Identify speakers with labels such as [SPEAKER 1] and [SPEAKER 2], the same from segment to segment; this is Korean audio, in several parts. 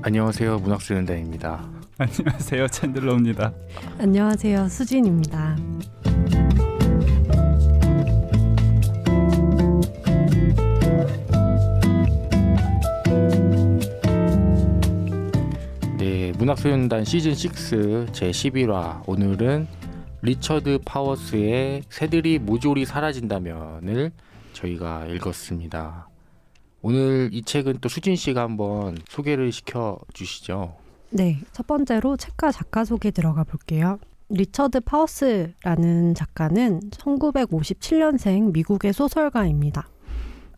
[SPEAKER 1] 안녕하세요, 문학수연단입니다.
[SPEAKER 2] 안녕하세요, 챈들러입니다.
[SPEAKER 3] 안녕하세요, 수진입니다.
[SPEAKER 1] 네, 문학수연단 시즌 6 제 11화. 오늘은 리처드 파워스의 새들이 모조리 사라진다면을 저희가 읽었습니다. 오늘 이 책은 또 수진 씨가 한번 소개를 시켜주시죠.
[SPEAKER 3] 네, 첫 번째로 책과 작가 소개 들어가 볼게요. 리처드 파워스라는 작가는 1957년생 미국의 소설가입니다.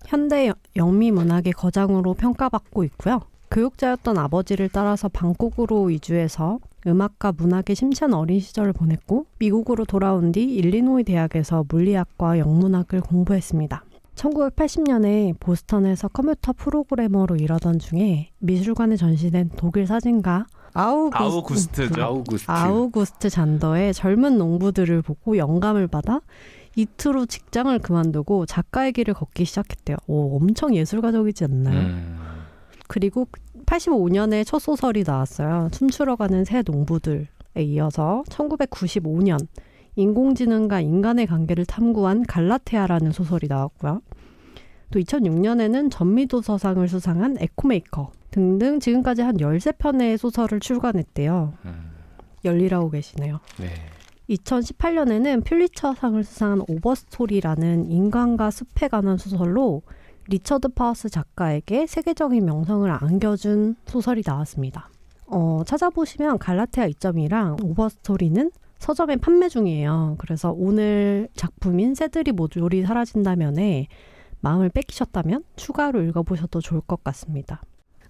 [SPEAKER 3] 현대 영미 문학의 거장으로 평가받고 있고요. 교육자였던 아버지를 따라서 방콕으로 이주해서 음악과 문학에 심취한 어린 시절을 보냈고 미국으로 돌아온 뒤 일리노이 대학에서 물리학과 영문학을 공부했습니다. 1980년에 보스턴에서 컴퓨터 프로그래머로 일하던 중에 미술관에 전시된 독일 사진가 아우구스트 잔더의 젊은 농부들을 보고 영감을 받아 이틀 후 직장을 그만두고 작가의 길을 걷기 시작했대요. 오, 엄청 예술가적이지 않나요? 그리고 85년에 첫 소설이 나왔어요. 춤추러 가는 새 농부들에 이어서 1995년 인공지능과 인간의 관계를 탐구한 갈라테아라는 소설이 나왔고요. 또 2006년에는 전미도서상을 수상한 에코메이커 등등 지금까지 한 13편의 소설을 출간했대요. 열일하고 계시네요.
[SPEAKER 1] 네.
[SPEAKER 3] 2018년에는 퓰리처상을 수상한 오버스토리라는 인간과 숲에 관한 소설로 리처드 파워스 작가에게 세계적인 명성을 안겨준 소설이 나왔습니다. 찾아보시면 갈라테아 2.2랑 오버스토리는 서점에 판매 중이에요. 그래서 오늘 작품인 새들이 모조리 사라진다면에 마음을 뺏기셨다면 추가로 읽어보셔도 좋을 것 같습니다.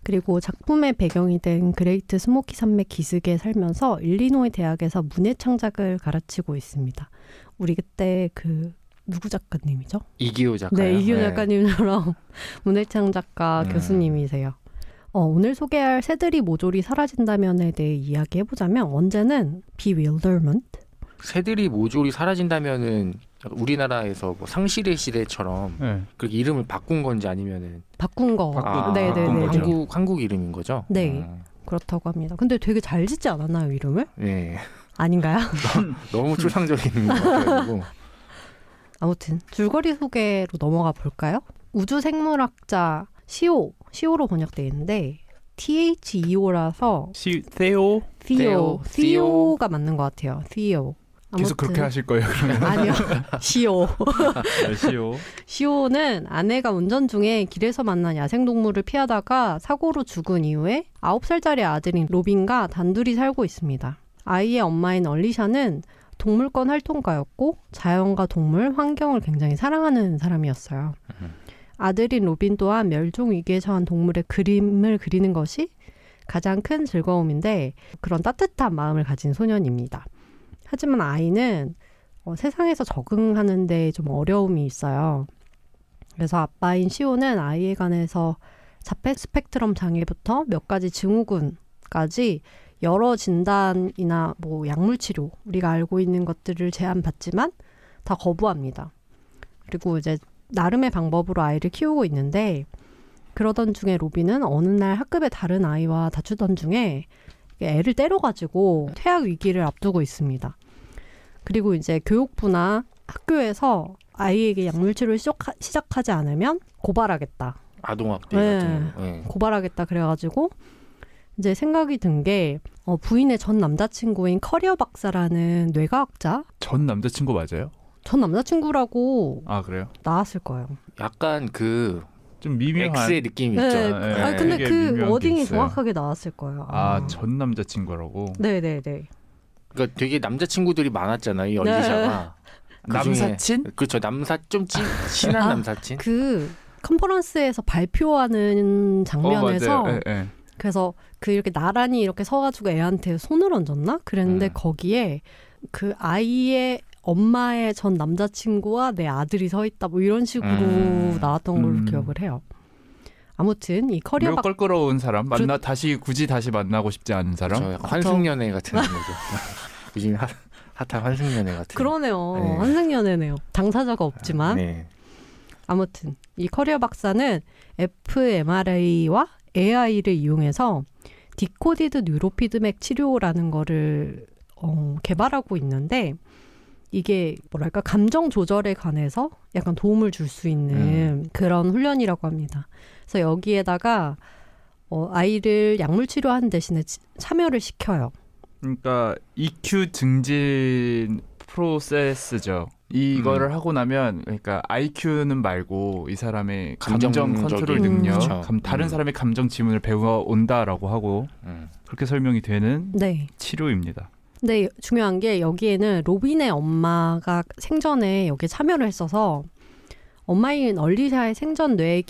[SPEAKER 3] 그리고 작품의 배경이 된 그레이트 스모키 산맥 기슭에 살면서 일리노이 대학에서 문예창작을 가르치고 있습니다. 우리 그때 누구 작가님이죠?
[SPEAKER 1] 이기호 작가요?
[SPEAKER 3] 네, 이기호 작가님처럼 문예창작가 교수님이세요. 오늘 소개할 새들이 모조리 사라진다면에 대해 이야기해보자면 원제는 bewilderment.
[SPEAKER 1] 새들이 모조리 사라진다면은 우리나라에서 뭐 상실의 시대처럼 그렇게 이름을 바꾼 건지 아니면은
[SPEAKER 3] 바꾼 거. 네네네.
[SPEAKER 1] 한국 이름인 거죠?
[SPEAKER 3] 네, 그렇다고 합니다. 근데 되게 잘 짓지 않았나요, 이름을?
[SPEAKER 1] 네.
[SPEAKER 3] 아닌가요?
[SPEAKER 1] 너무 추상적인 것 같아가지고.
[SPEAKER 3] 아무튼 줄거리 소개로 넘어가 볼까요? 우주생물학자 시오로 번역되어 있는데 THEO라서 Theo가 맞는 것 같아요. Theo.
[SPEAKER 2] 계속 그렇게 하실 거예요, 그러면?
[SPEAKER 3] 아니요. 시오.
[SPEAKER 2] 시오.
[SPEAKER 3] 시오는 아내가 운전 중에 길에서 만난 야생동물을 피하다가 사고로 죽은 이후에 9살짜리 아들인 로빈과 단둘이 살고 있습니다. 아이의 엄마인 얼리샤는 동물권 활동가였고 자연과 동물, 환경을 굉장히 사랑하는 사람이었어요. 아들인 로빈 또한 멸종 위기에 처한 동물의 그림을 그리는 것이 가장 큰 즐거움인데 그런 따뜻한 마음을 가진 소년입니다. 하지만 아이는 세상에서 적응하는 데 좀 어려움이 있어요. 그래서 아빠인 시오는 아이에 관해서 자폐 스펙트럼 장애부터 몇 가지 증후군까지 여러 진단이나 뭐 약물 치료, 우리가 알고 있는 것들을 제안받지만 다 거부합니다. 그리고 이제 나름의 방법으로 아이를 키우고 있는데 그러던 중에 로빈은 어느 날 학급의 다른 아이와 다투던 중에 애를 때려가지고 퇴학 위기를 앞두고 있습니다. 그리고 이제 교육부나 학교에서 아이에게 약물 치료를 시작하지 않으면 고발하겠다.
[SPEAKER 1] 아동학대 같은 거.
[SPEAKER 3] 네. 고발하겠다 그래가지고 이제 생각이 든 게 부인의 전 남자친구인 커리어 박사라는 뇌과학자.
[SPEAKER 2] 전 남자친구 맞아요?
[SPEAKER 3] 전 남자친구라고
[SPEAKER 2] 그래요?
[SPEAKER 3] 나왔을 거예요.
[SPEAKER 1] 약간
[SPEAKER 2] 좀 미묘한
[SPEAKER 1] X의 느낌이
[SPEAKER 3] 네.
[SPEAKER 1] 있죠.
[SPEAKER 3] 네. 근데 그 워딩이 정확하게 나왔을 거예요.
[SPEAKER 2] 전 남자친구라고?
[SPEAKER 3] 네네네.
[SPEAKER 1] 그러니까 되게 남자친구들이 많았잖아요, 이 얼리샤가.
[SPEAKER 2] 남사친?
[SPEAKER 1] 그렇죠. 좀 친한 남사친.
[SPEAKER 3] 그 컨퍼런스에서 발표하는 장면에서
[SPEAKER 2] 네.
[SPEAKER 3] 그래서 이렇게 나란히 이렇게 서가지고 애한테 손을 얹었나? 그랬는데 거기에 그 아이의 엄마의 전 남자친구와 내 아들이 서 있다 뭐 이런 식으로 나왔던 걸로 기억을 해요. 아무튼 이 커리어
[SPEAKER 2] 매우 껄끄러운 사람 굳이 다시 만나고 싶지 않은 사람.
[SPEAKER 1] 그렇죠. 환승연애 같은 거죠. 요즘 핫한 환승연애 같은.
[SPEAKER 3] 그러네요.
[SPEAKER 1] 네.
[SPEAKER 3] 환승연애네요. 당사자가 없지만.
[SPEAKER 1] 네.
[SPEAKER 3] 아무튼 이 커리어 박사는 fMRI와 AI를 이용해서 디코디드 뉴로피드백 치료라는 거를 개발하고 있는데 이게 뭐랄까 감정 조절에 관해서 약간 도움을 줄 수 있는 그런 훈련이라고 합니다. 그래서 여기에다가 아이를 약물 치료하는 대신에 참여를 시켜요.
[SPEAKER 2] 그러니까 EQ 증진 프로세스죠. 이거를 하고 나면 그러니까 IQ는 말고 이 사람의 감정 컨트롤 능력,
[SPEAKER 1] 그쵸.
[SPEAKER 2] 다른 사람의 감정 지문을 배워 온다라고 하고 그렇게 설명이 되는
[SPEAKER 3] 네.
[SPEAKER 2] 치료입니다.
[SPEAKER 3] 근데 중요한 게 여기에는 로빈의 엄마가 생전에 여기에 참여를 했어서 엄마인 얼리샤의 생전 뇌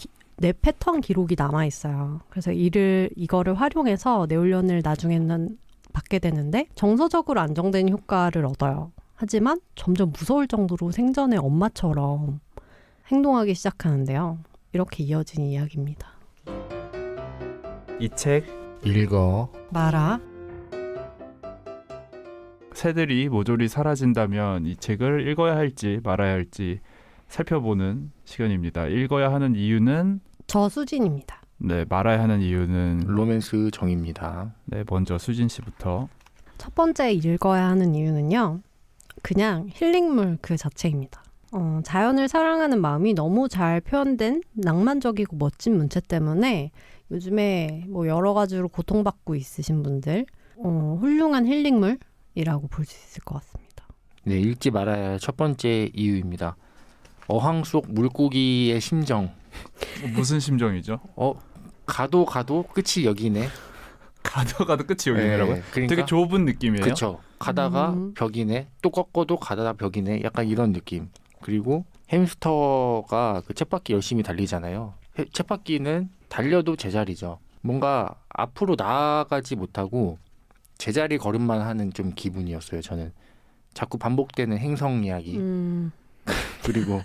[SPEAKER 3] 패턴 기록이 남아 있어요. 그래서 이거를 활용해서 뇌훈련을 나중에는 받게 되는데 정서적으로 안정된 효과를 얻어요. 하지만 점점 무서울 정도로 생전의 엄마처럼 행동하기 시작하는데요. 이렇게 이어진 이야기입니다.
[SPEAKER 2] 이 책
[SPEAKER 1] 읽어
[SPEAKER 3] 마라.
[SPEAKER 2] 새들이 모조리 사라진다면 이 책을 읽어야 할지 말아야 할지 살펴보는 시간입니다. 읽어야 하는 이유는
[SPEAKER 3] 저수진입니다.
[SPEAKER 2] 네, 말아야 하는 이유는
[SPEAKER 1] 로맨스 정입니다.
[SPEAKER 2] 네, 먼저 수진 씨부터.
[SPEAKER 3] 첫 번째 읽어야 하는 이유는요. 그냥 힐링물 그 자체입니다. 자연을 사랑하는 마음이 너무 잘 표현된 낭만적이고 멋진 문체 때문에 요즘에 뭐 여러 가지로 고통받고 있으신 분들 훌륭한 힐링물이라고 볼 수 있을 것 같습니다.
[SPEAKER 1] 네, 읽지 말아야 할 첫 번째 이유입니다. 어항 속 물고기의 심정.
[SPEAKER 2] 무슨 심정이죠?
[SPEAKER 1] 가도 끝이 여기네.
[SPEAKER 2] 가도 끝이 여기네라고요?
[SPEAKER 1] 네, 그러니까
[SPEAKER 2] 되게 좁은 느낌이에요.
[SPEAKER 1] 그렇죠. 가다가 벽이네. 또 꺾어도 가다가 벽이네. 약간 이런 느낌. 그리고 햄스터가 그 쳇바퀴 열심히 달리잖아요. 쳇바퀴는 달려도 제자리죠. 뭔가 앞으로 나아가지 못하고 제자리 걸음만 하는 좀 기분이었어요. 저는 자꾸 반복되는 행성 이야기. 그리고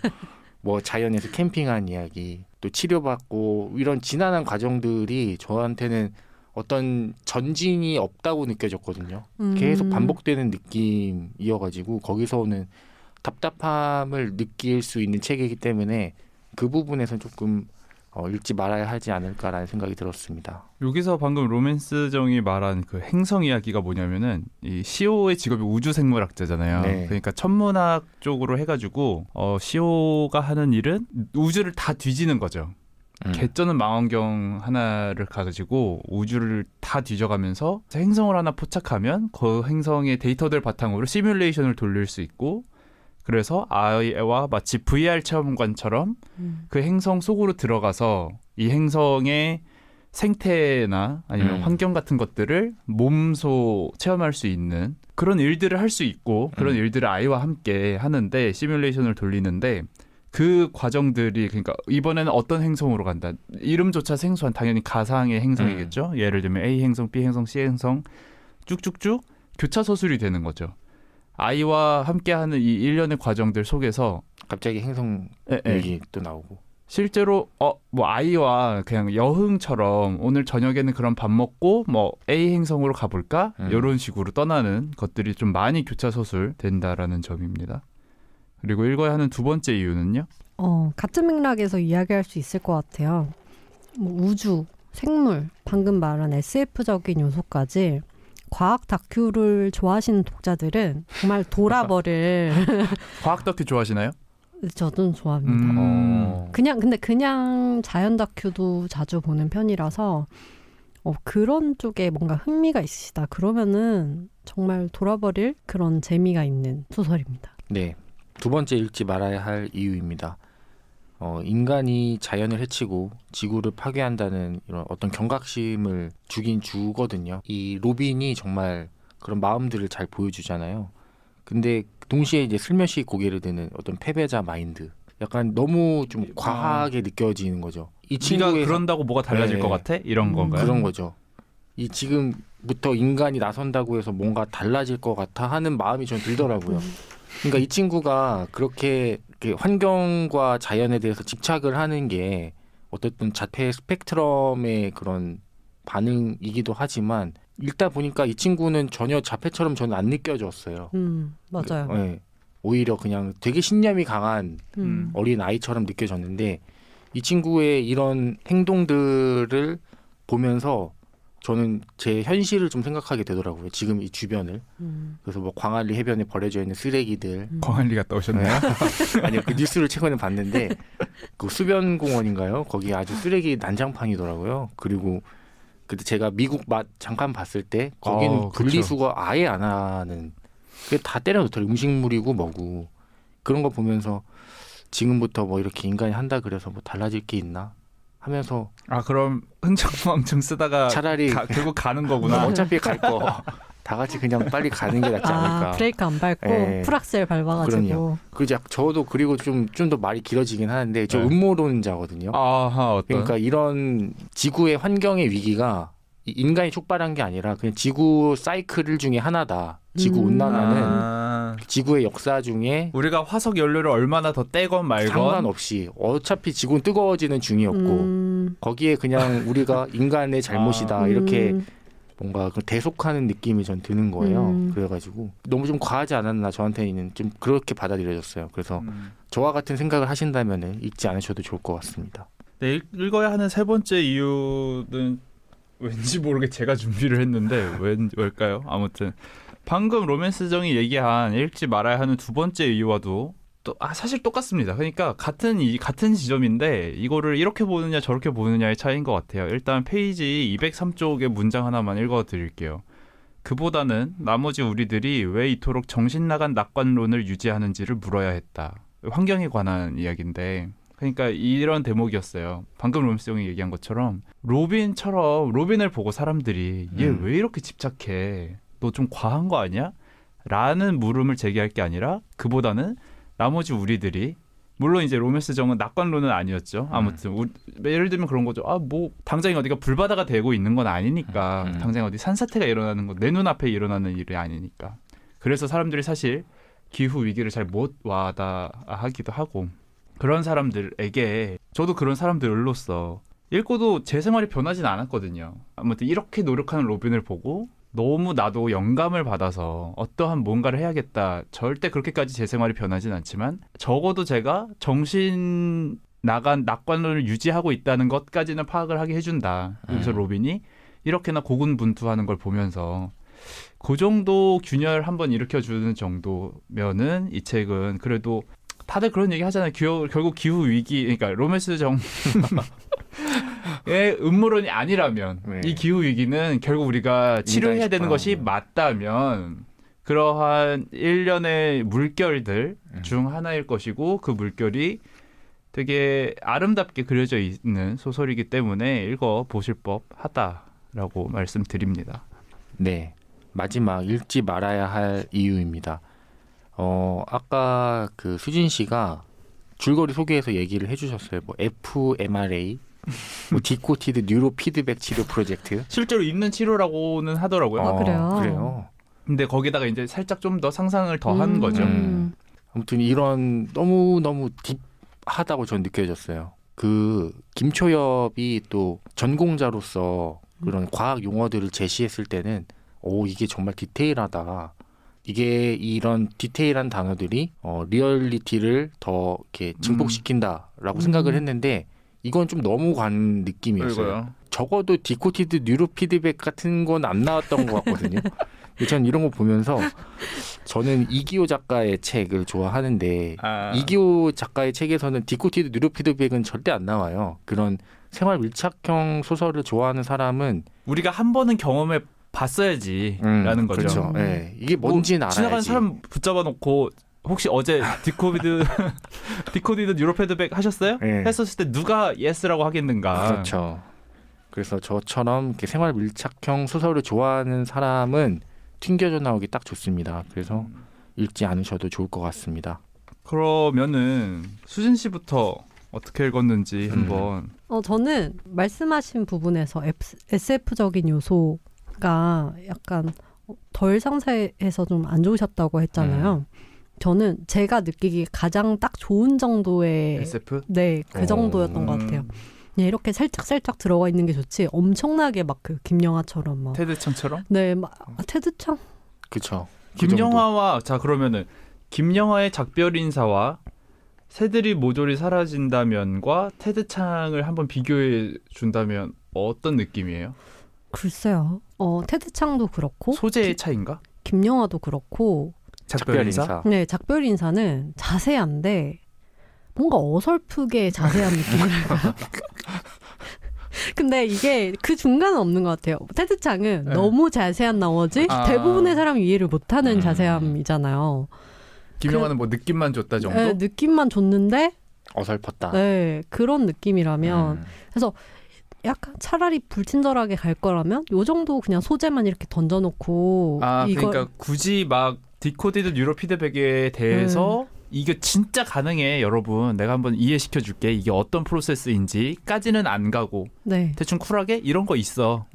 [SPEAKER 1] 뭐 자연에서 캠핑한 이야기, 또 치료받고 이런 지난한 과정들이 저한테는 어떤 전진이 없다고 느껴졌거든요. 계속 반복되는 느낌이어가지고 거기서 오는 답답함을 느낄 수 있는 책이기 때문에 그 부분에서 조금 읽지 말아야 하지 않을까라는 생각이 들었습니다.
[SPEAKER 2] 여기서 방금 로맨스정이 말한 그 행성 이야기가 뭐냐면은 이 시오의 직업이 우주생물학자잖아요.
[SPEAKER 1] 네.
[SPEAKER 2] 그러니까 천문학 쪽으로 해가지고 시오가 하는 일은 우주를 다 뒤지는 거죠. 개쩌는 망원경 하나를 가지고 우주를 다 뒤져가면서 행성을 하나 포착하면 그 행성의 데이터들 바탕으로 시뮬레이션을 돌릴 수 있고 그래서 아이와 마치 VR 체험관처럼 그 행성 속으로 들어가서 이 행성의 생태나 아니면 환경 같은 것들을 몸소 체험할 수 있는 그런 일들을 할 수 있고 그런 일들을 아이와 함께 하는데 시뮬레이션을 돌리는데 그 과정들이 그러니까 이번에는 어떤 행성으로 간다. 이름조차 생소한 당연히 가상의 행성이겠죠. 예를 들면 A 행성, B 행성, C 행성 쭉쭉쭉 교차 서술이 되는 거죠. 아이와 함께하는 이 일련의 과정들 속에서
[SPEAKER 1] 갑자기 행성 얘기 또 나오고
[SPEAKER 2] 실제로 뭐 아이와 그냥 여흥처럼 오늘 저녁에는 그럼 밥 먹고 뭐 A 행성으로 가볼까? 이런 식으로 떠나는 것들이 좀 많이 교차 서술 된다라는 점입니다. 그리고 읽어야 하는 두 번째 이유는요?
[SPEAKER 3] 같은 맥락에서 이야기할 수 있을 것 같아요. 뭐 우주, 생물, 방금 말한 SF적인 요소까지 과학 다큐를 좋아하시는 독자들은 정말 돌아버릴
[SPEAKER 2] 과학 다큐 좋아하시나요?
[SPEAKER 3] 저도 좋아합니다.
[SPEAKER 2] 근데
[SPEAKER 3] 그냥 자연 다큐도 자주 보는 편이라서 그런 쪽에 뭔가 흥미가 있으시다. 그러면은 정말 돌아버릴 그런 재미가 있는 소설입니다.
[SPEAKER 1] 네, 두 번째 읽지 말아야 할 이유입니다. 인간이 자연을 해치고 지구를 파괴한다는 이런 어떤 경각심을 주긴 주거든요. 이 로빈이 정말 그런 마음들을 잘 보여주잖아요. 근데 동시에 이제 슬며시 고개를 드는 어떤 패배자 마인드. 약간 너무 좀 과하게 느껴지는 거죠. 이 친구가
[SPEAKER 2] 그런다고 뭐가 달라질 것 같아? 이런 건가요?
[SPEAKER 1] 그런 거죠. 이 지금부터 인간이 나선다고 해서 뭔가 달라질 것 같아 하는 마음이 전 들더라고요. 그러니까 이 친구가 그렇게 환경과 자연에 대해서 집착을 하는 게 어쨌든 자폐 스펙트럼의 그런 반응이기도 하지만 읽다 보니까 이 친구는 전혀 자폐처럼 저는 안 느껴졌어요.
[SPEAKER 3] 맞아요.
[SPEAKER 1] 네. 오히려 그냥 되게 신념이 강한 어린 아이처럼 느껴졌는데 이 친구의 이런 행동들을 보면서 저는 제 현실을 좀 생각하게 되더라고요. 지금 이 주변을. 그래서 뭐 광안리 해변에 버려져 있는 쓰레기들.
[SPEAKER 2] 광안리 갔다 오셨나요?
[SPEAKER 1] 아니요, 그 뉴스를 최근에 봤는데 그 수변공원인가요? 거기 아주 쓰레기 난장판이더라고요. 그리고 그때 제가 미국 잠깐 봤을 때 거기는 분리수거 아예 안 하는 그게 다 때려 놓더라고요. 음식물이고 뭐고 그런 거 보면서 지금부터 뭐 이렇게 인간이 한다 그래서 뭐 달라질 게 있나 하면서
[SPEAKER 2] 그럼 흥청망청 쓰다가
[SPEAKER 1] 차라리
[SPEAKER 2] 결국 가는 거구나.
[SPEAKER 1] 어차피 갈 거 다 같이 그냥 빨리 가는 게 낫지 않을까.
[SPEAKER 3] 브레이크 안 밟고
[SPEAKER 1] 예.
[SPEAKER 3] 풀악셀 밟아가지고.
[SPEAKER 1] 그럼요. 저도 그리고 좀 더 말이 길어지긴 하는데 저
[SPEAKER 2] 네.
[SPEAKER 1] 음모론자거든요.
[SPEAKER 2] 어떤?
[SPEAKER 1] 그러니까 이런 지구의 환경의 위기가 인간이 촉발한 게 아니라 그냥 지구 사이클 중에 하나다. 지구 온난화는 지구의 역사 중에
[SPEAKER 2] 우리가 화석 연료를 얼마나 더 떼건 말건
[SPEAKER 1] 상관없이 어차피 지구는 뜨거워지는 중이었고 거기에 그냥 우리가 인간의 잘못이다 이렇게 뭔가 대속하는 느낌이 전 드는 거예요. 그래가지고 너무 좀 과하지 않았나 저한테는 좀 그렇게 받아들여졌어요. 그래서 저와 같은 생각을 하신다면 읽지 않으셔도 좋을 것 같습니다.
[SPEAKER 2] 네, 읽어야 하는 세 번째 이유는 왠지 모르게 제가 준비를 했는데 왜일까요? 아무튼 방금 로맨스정이 얘기한 읽지 말아야 하는 두 번째 이유와도 또 사실 똑같습니다. 그러니까 같은 지점인데 이거를 이렇게 보느냐 저렇게 보느냐의 차이인 것 같아요. 일단 페이지 203쪽의 문장 하나만 읽어드릴게요. 그보다는 나머지 우리들이 왜 이토록 정신 나간 낙관론을 유지하는지를 물어야 했다. 환경에 관한 이야기인데 그러니까 이런 대목이었어요. 방금 로맨스정이 얘기한 것처럼 로빈을 보고 사람들이 얘 왜 이렇게 집착해? 너 좀 과한 거 아니야? 라는 물음을 제기할 게 아니라 그보다는 나머지 우리들이 물론 이제 로맨스정은 낙관론은 아니었죠. 아무튼 예를 들면 그런 거죠. 뭐 당장에 어디가 불바다가 되고 있는 건 아니니까 당장에 어디 산사태가 일어나는 건 내 눈앞에 일어나는 일이 아니니까. 그래서 사람들이 사실 기후 위기를 잘 못 와닿아하기도 하고 그런 사람들에게 저도 그런 사람들로서 읽고도 제 생활이 변하진 않았거든요. 아무튼 이렇게 노력하는 로빈을 보고 너무 나도 영감을 받아서 어떠한 뭔가를 해야겠다. 절대 그렇게까지 제 생활이 변하진 않지만 적어도 제가 정신 나간 낙관론을 유지하고 있다는 것까지는 파악을 하게 해준다. 여기서 로빈이 이렇게나 고군분투하는 걸 보면서 그 정도 균열 한번 일으켜주는 정도면은 이 책은 그래도 다들 그런 얘기 하잖아요. 결국 기후 위기, 그러니까 로맨스정 의 음모론이 아니라면
[SPEAKER 1] 네.
[SPEAKER 2] 이 기후 위기는 결국 우리가 치료해야 되는 것이 맞다면 그러한 일련의 물결들 중 하나일 것이고 그 물결이 되게 아름답게 그려져 있는 소설이기 때문에 읽어보실 법하다라고 말씀드립니다.
[SPEAKER 1] 네, 마지막 읽지 말아야 할 이유입니다. 아까 그 수진 씨가 줄거리 소개에서 얘기를 해주셨어요. 뭐 fMRA, 뭐 디코티드 뉴로 피드백 치료 프로젝트.
[SPEAKER 2] 실제로 있는 치료라고는 하더라고요.
[SPEAKER 3] 그래요?
[SPEAKER 2] 근데 거기다가 이제 살짝 좀 더 상상을 더 한 거죠.
[SPEAKER 1] 아무튼 이런 너무 딥하다고 전 느껴졌어요. 그 김초엽이 또 전공자로서 그런 과학 용어들을 제시했을 때는 이게 정말 디테일하다. 이게 이런 디테일한 단어들이 리얼리티를 더 이렇게 증폭시킨다라고 생각을 했는데 이건 좀 너무 관 느낌이었어요.
[SPEAKER 2] 그리고요.
[SPEAKER 1] 적어도 디코티드 뉴로 피드백 같은 건 안 나왔던 것 같거든요. 전 이런 거 보면서 저는 이기호 작가의 책을 좋아하는데 이기호 작가의 책에서는 디코티드 뉴로 피드백은 절대 안 나와요. 그런 생활 밀착형 소설을 좋아하는 사람은
[SPEAKER 2] 우리가 한 번은 경험해 봤어야지라는 거죠.
[SPEAKER 1] 그렇죠. 네. 이게 뭔지는 알아야지.
[SPEAKER 2] 지나가는 사람 붙잡아 놓고 혹시 어제 디코디드 뉴로 피드백 하셨어요?
[SPEAKER 1] 네.
[SPEAKER 2] 했었을 때 누가 예스라고 하겠는가.
[SPEAKER 1] 그렇죠. 그래서 저처럼 이렇게 생활 밀착형 소설을 좋아하는 사람은 튕겨져 나오기 딱 좋습니다. 그래서 읽지 않으셔도 좋을 것 같습니다.
[SPEAKER 2] 그러면은 수진 씨부터 어떻게 읽었는지 한번.
[SPEAKER 3] 저는 말씀하신 부분에서 SF적인 요소가 약간 덜 상세해서 좀 안 좋으셨다고 했잖아요. 저는 제가 느끼기에 가장 딱 좋은 정도의
[SPEAKER 2] SF?
[SPEAKER 3] 네, 그 정도였던 것 같아요. 그냥 이렇게 살짝 들어가 있는 게 좋지. 엄청나게 막 그 김영하처럼 막.
[SPEAKER 2] 테드창처럼?
[SPEAKER 3] 네, 막 테드창.
[SPEAKER 1] 그렇죠.
[SPEAKER 2] 김영하와 자 그러면은 김영하의 작별 인사와 새들이 모조리 사라진다면과 테드창을 한번 비교해 준다면 어떤 느낌이에요?
[SPEAKER 3] 글쎄요. 테드 창도 그렇고
[SPEAKER 2] 소재의 차인가?
[SPEAKER 3] 김영하도 그렇고
[SPEAKER 2] 작별 인사.
[SPEAKER 3] 네, 작별 인사는 자세한데 뭔가 어설프게 자세한 느낌이랄까요? 근데 이게 그 중간은 없는 것 같아요. 테드 창은
[SPEAKER 2] 네.
[SPEAKER 3] 너무 자세한 나머지 대부분의 사람이 이해를 못하는
[SPEAKER 1] 음.
[SPEAKER 3] 자세함이잖아요.
[SPEAKER 2] 김영하는 뭐 느낌만 줬다 정도?
[SPEAKER 3] 네, 느낌만 줬는데
[SPEAKER 1] 어설펐다.
[SPEAKER 3] 네, 그런 느낌이라면
[SPEAKER 1] 음.
[SPEAKER 3] 그래서 약간 차라리 불친절하게 갈 거라면 요 정도 그냥 소재만 이렇게 던져놓고
[SPEAKER 2] 그러니까 굳이 막 디코디드 뉴로 피드백에 대해서 이게 진짜 가능해 여러분 내가 한번 이해시켜 줄게 이게 어떤 프로세스인지까지는 안 가고
[SPEAKER 3] 네,
[SPEAKER 2] 대충 쿨하게 이런 거 있어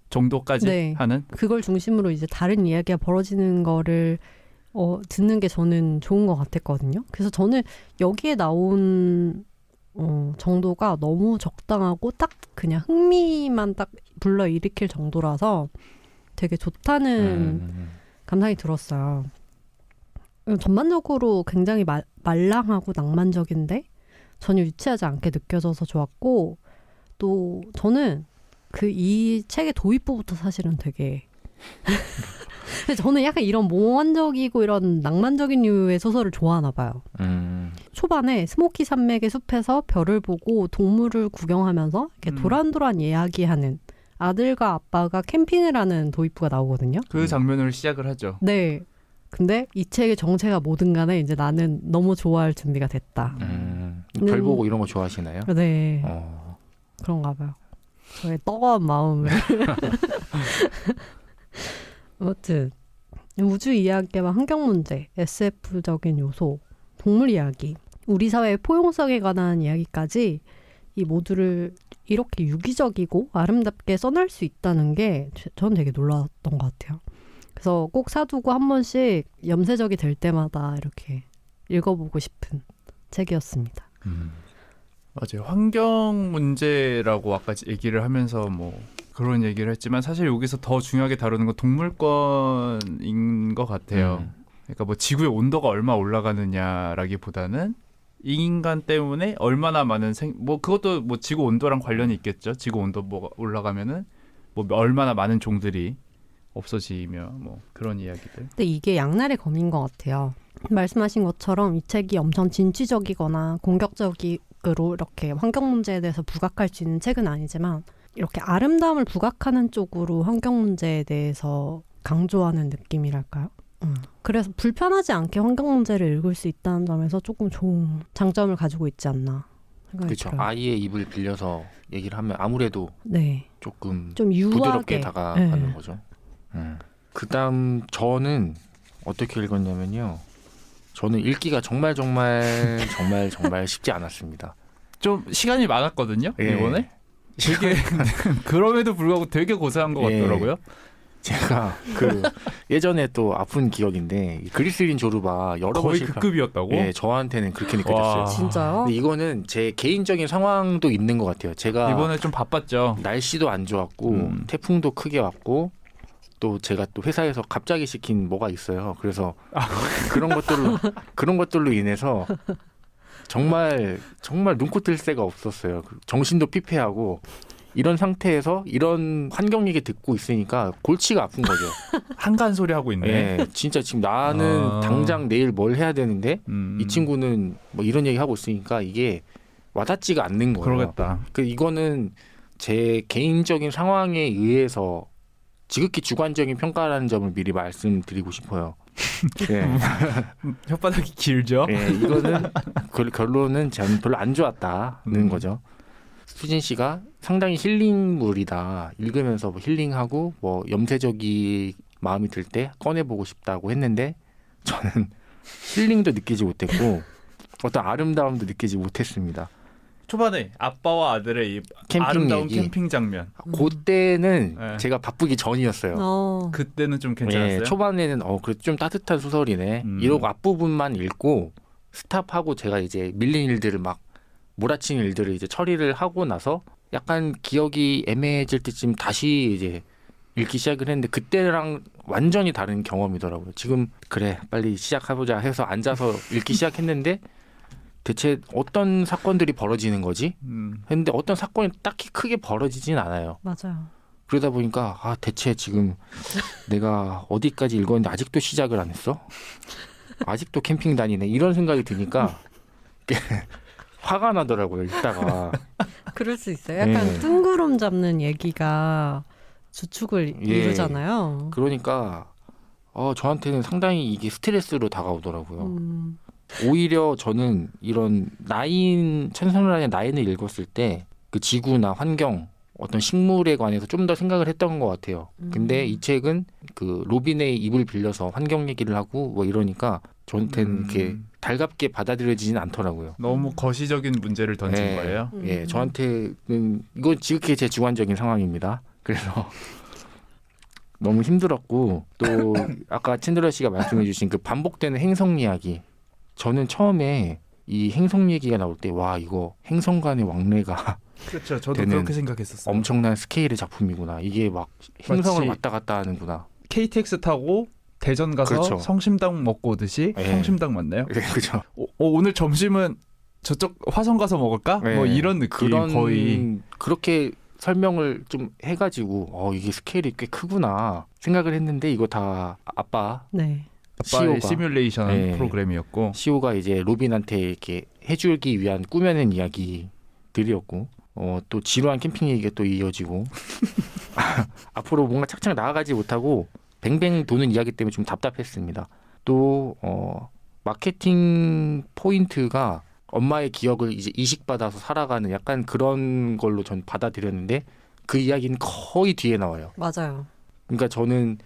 [SPEAKER 2] 정도까지
[SPEAKER 3] 네.
[SPEAKER 2] 하는
[SPEAKER 3] 그걸 중심으로 이제 다른 이야기가 벌어지는 거를 듣는 게 저는 좋은 것 같았거든요. 그래서 저는 여기에 나온 정도가 너무 적당하고 딱 그냥 흥미만 딱 불러일으킬 정도라서 되게 좋다는 감상이 들었어요. 전반적으로 굉장히 말랑하고 낭만적인데 전혀 유치하지 않게 느껴져서 좋았고 또 저는 이 책의 도입부부터 사실은 되게 근데 저는 약간 이런 몽환적이고 이런 낭만적인 류의 소설을 좋아하나 봐요. 초반에 스모키 산맥의 숲에서 별을 보고 동물을 구경하면서 이렇게 도란도란 이야기하는 아들과 아빠가 캠핑을 하는 도입부가 나오거든요.
[SPEAKER 2] 그 장면으로 시작을 하죠.
[SPEAKER 3] 네. 근데 이 책의 정체가 뭐든 간에 이제 나는 너무 좋아할 준비가 됐다.
[SPEAKER 1] 별 보고 이런 거 좋아하시나요?
[SPEAKER 3] 네. 그런가 봐요. 저의 떠거운 마음을. 아무튼 우주 이야기와 환경 문제, SF적인 요소, 동물 이야기, 우리 사회의 포용성에 관한 이야기까지 이 모두를 이렇게 유기적이고 아름답게 써낼 수 있다는 게 저는 되게 놀랐던 것 같아요. 그래서 꼭 사두고 한 번씩 염세적이 될 때마다 이렇게 읽어보고 싶은 책이었습니다.
[SPEAKER 2] 맞아요. 환경 문제라고 아까 얘기를 하면서 뭐 그런 얘기를 했지만 사실 여기서 더 중요하게 다루는 건 동물권인 것 같아요. 그러니까 뭐 지구의 온도가 얼마 올라가느냐라기보다는 인간 때문에 얼마나 많은 뭐 그것도 뭐 지구 온도랑 관련이 있겠죠. 지구 온도 뭐 올라가면은 뭐 얼마나 많은 종들이 없어지며 뭐 그런 이야기들.
[SPEAKER 3] 근데 이게 양날의 검인 것 같아요. 말씀하신 것처럼 이 책이 엄청 진취적이거나 공격적으로 이렇게 환경 문제에 대해서 부각할 수 있는 책은 아니지만 이렇게 아름다움을 부각하는 쪽으로 환경 문제에 대해서 강조하는 느낌이랄까요? 그래서 불편하지 않게 환경 문제를 읽을 수 있다는 점에서 조금 좋은 장점을 가지고 있지 않나 생각이
[SPEAKER 1] 그렇죠.
[SPEAKER 3] 들어요.
[SPEAKER 1] 아이의 입을 빌려서 얘기를 하면 아무래도
[SPEAKER 3] 네.
[SPEAKER 1] 조금
[SPEAKER 3] 좀 유하게
[SPEAKER 1] 부드럽게 다가가는
[SPEAKER 3] 네.
[SPEAKER 1] 거죠. 그다음 저는 어떻게 읽었냐면요. 저는 읽기가 정말 쉽지 않았습니다.
[SPEAKER 2] 좀 시간이 많았거든요.
[SPEAKER 1] 예.
[SPEAKER 2] 이번에. 되게 그럼에도 불구하고 되게 고생한 것
[SPEAKER 1] 예.
[SPEAKER 2] 같더라고요.
[SPEAKER 1] 제가 예전에 또 아픈 기억인데 그리슬린 조르바 여러
[SPEAKER 2] 거의
[SPEAKER 1] 번
[SPEAKER 2] 그 급이었다고?
[SPEAKER 1] 예, 저한테는 그렇게 느껴졌어요.
[SPEAKER 2] 와.
[SPEAKER 3] 진짜요?
[SPEAKER 1] 근데 이거는 제 개인적인 상황도 있는 것 같아요. 제가
[SPEAKER 2] 이번에 좀 바빴죠.
[SPEAKER 1] 날씨도 안 좋았고 태풍도 크게 왔고 또 제가 또 회사에서 갑자기 시킨 뭐가 있어요. 그래서 그런 것들로 인해서 정말 눈코 뜰 새가 없었어요. 정신도 피폐하고 이런 상태에서 이런 환경 얘기 듣고 있으니까 골치가 아픈 거죠.
[SPEAKER 2] 한간 소리 하고 있네.
[SPEAKER 1] 예, 진짜 지금 나는 당장 내일 뭘 해야 되는데 이 친구는 뭐 이런 얘기 하고 있으니까 이게 와닿지가 않는 거예요.
[SPEAKER 2] 그러겠다.
[SPEAKER 1] 이거는 제 개인적인 상황에 의해서 지극히 주관적인 평가라는 점을 미리 말씀드리고 싶어요. 예.
[SPEAKER 2] 혓바닥이 길죠.
[SPEAKER 1] 예, 이거는 결론은 저는 별로 안 좋았다는 거죠. 수진 씨가 상당히 힐링물이다. 읽으면서 뭐 힐링하고 뭐 염세적인 마음이 들 때 꺼내보고 싶다고 했는데 저는 힐링도 느끼지 못했고 어떤 아름다움도 느끼지 못했습니다.
[SPEAKER 2] 초반에 아빠와 아들의 이
[SPEAKER 1] 캠핑
[SPEAKER 2] 아름다운
[SPEAKER 1] 얘기.
[SPEAKER 2] 캠핑 장면.
[SPEAKER 1] 그때는
[SPEAKER 2] 네.
[SPEAKER 1] 제가 바쁘기 전이었어요.
[SPEAKER 2] 그때는 좀 괜찮았어요.
[SPEAKER 1] 예, 초반에는 그래도 좀 따뜻한 소설이네. 이러고 앞부분만 읽고 스탑하고 제가 이제 밀린 일들을 막 몰아치는 일들을 이제 처리를 하고 나서 약간 기억이 애매해질 때쯤 다시 이제 읽기 시작을 했는데 그때랑 완전히 다른 경험이더라고요. 지금 그래 빨리 시작해보자 해서 앉아서 읽기 시작했는데 대체 어떤 사건들이 벌어지는 거지? 했는데 어떤 사건이 딱히 크게 벌어지진 않아요.
[SPEAKER 3] 맞아요.
[SPEAKER 1] 그러다 보니까 아 대체 지금 내가 어디까지 읽었는데 아직도 시작을 안 했어? 아직도 캠핑 다니네 이런 생각이 드니까 화가 나더라고요. 읽다가.
[SPEAKER 3] 그럴 수 있어요. 약간
[SPEAKER 1] 예.
[SPEAKER 3] 뜬구름 잡는 얘기가 주축을
[SPEAKER 1] 예.
[SPEAKER 3] 이루잖아요.
[SPEAKER 1] 그러니까 저한테는 상당히 이게 스트레스로 다가오더라고요.
[SPEAKER 3] 음.
[SPEAKER 1] 오히려 저는 이런 천선운하의 나인을 읽었을 때 그 지구나 환경 어떤 식물에 관해서 좀 더 생각을 했던 것 같아요. 근데 이 책은 그 로빈의 입을 빌려서 환경 얘기를 하고 뭐 이러니까 저한테는 이렇게 달갑게 받아들여지진 않더라고요.
[SPEAKER 2] 너무 거시적인 문제를 던진
[SPEAKER 1] 예.
[SPEAKER 2] 거예요.
[SPEAKER 1] 예, 저한테는 이건 지극히 제 주관적인 상황입니다. 그래서 너무 힘들었고 또 아까 챈들러 씨가 말씀해주신 그 반복되는 행성 이야기. 저는 처음에 이 행성 얘기가 나올 때 와 이거 행성 간의 왕래가
[SPEAKER 2] 그렇죠. 저도
[SPEAKER 1] 되는
[SPEAKER 2] 그렇게 생각했었어요.
[SPEAKER 1] 엄청난 스케일의 작품이구나. 이게 막 행성을
[SPEAKER 2] 마치
[SPEAKER 1] 왔다 갔다 하는구나.
[SPEAKER 2] KTX 타고 대전 가서
[SPEAKER 1] 그렇죠.
[SPEAKER 2] 성심당 먹고 오듯이
[SPEAKER 1] 예.
[SPEAKER 2] 성심당 맞나요?
[SPEAKER 1] 네, 그죠.
[SPEAKER 2] 오늘 점심은 저쪽 화성 가서 먹을까?
[SPEAKER 1] 네.
[SPEAKER 2] 뭐 이런 느낌
[SPEAKER 1] 그런
[SPEAKER 2] 거의.
[SPEAKER 1] 그렇게 설명을 좀 해가지고 이게 스케일이 꽤 크구나 생각을 했는데 이거 다 아빠
[SPEAKER 3] 네.
[SPEAKER 2] 아빠의
[SPEAKER 1] 시오가.
[SPEAKER 2] 시뮬레이션
[SPEAKER 1] 네.
[SPEAKER 2] 프로그램이었고
[SPEAKER 1] 시오가 이제 로빈한테 이렇게 해주기 위한 꾸며낸 이야기들이었고 또 지루한 캠핑 얘기가 또 이어지고 앞으로 뭔가 착착 나아가지 못하고 뱅뱅 도는 이야기 때문에 좀 답답했습니다. 또 마케팅 포인트가 엄마의 기억을 이제 이식받아서 살아가는 약간 그런 걸로 전 받아들였는데 그 이야기는 거의 뒤에 나와요.
[SPEAKER 3] 맞아요.
[SPEAKER 1] 그러니까 저는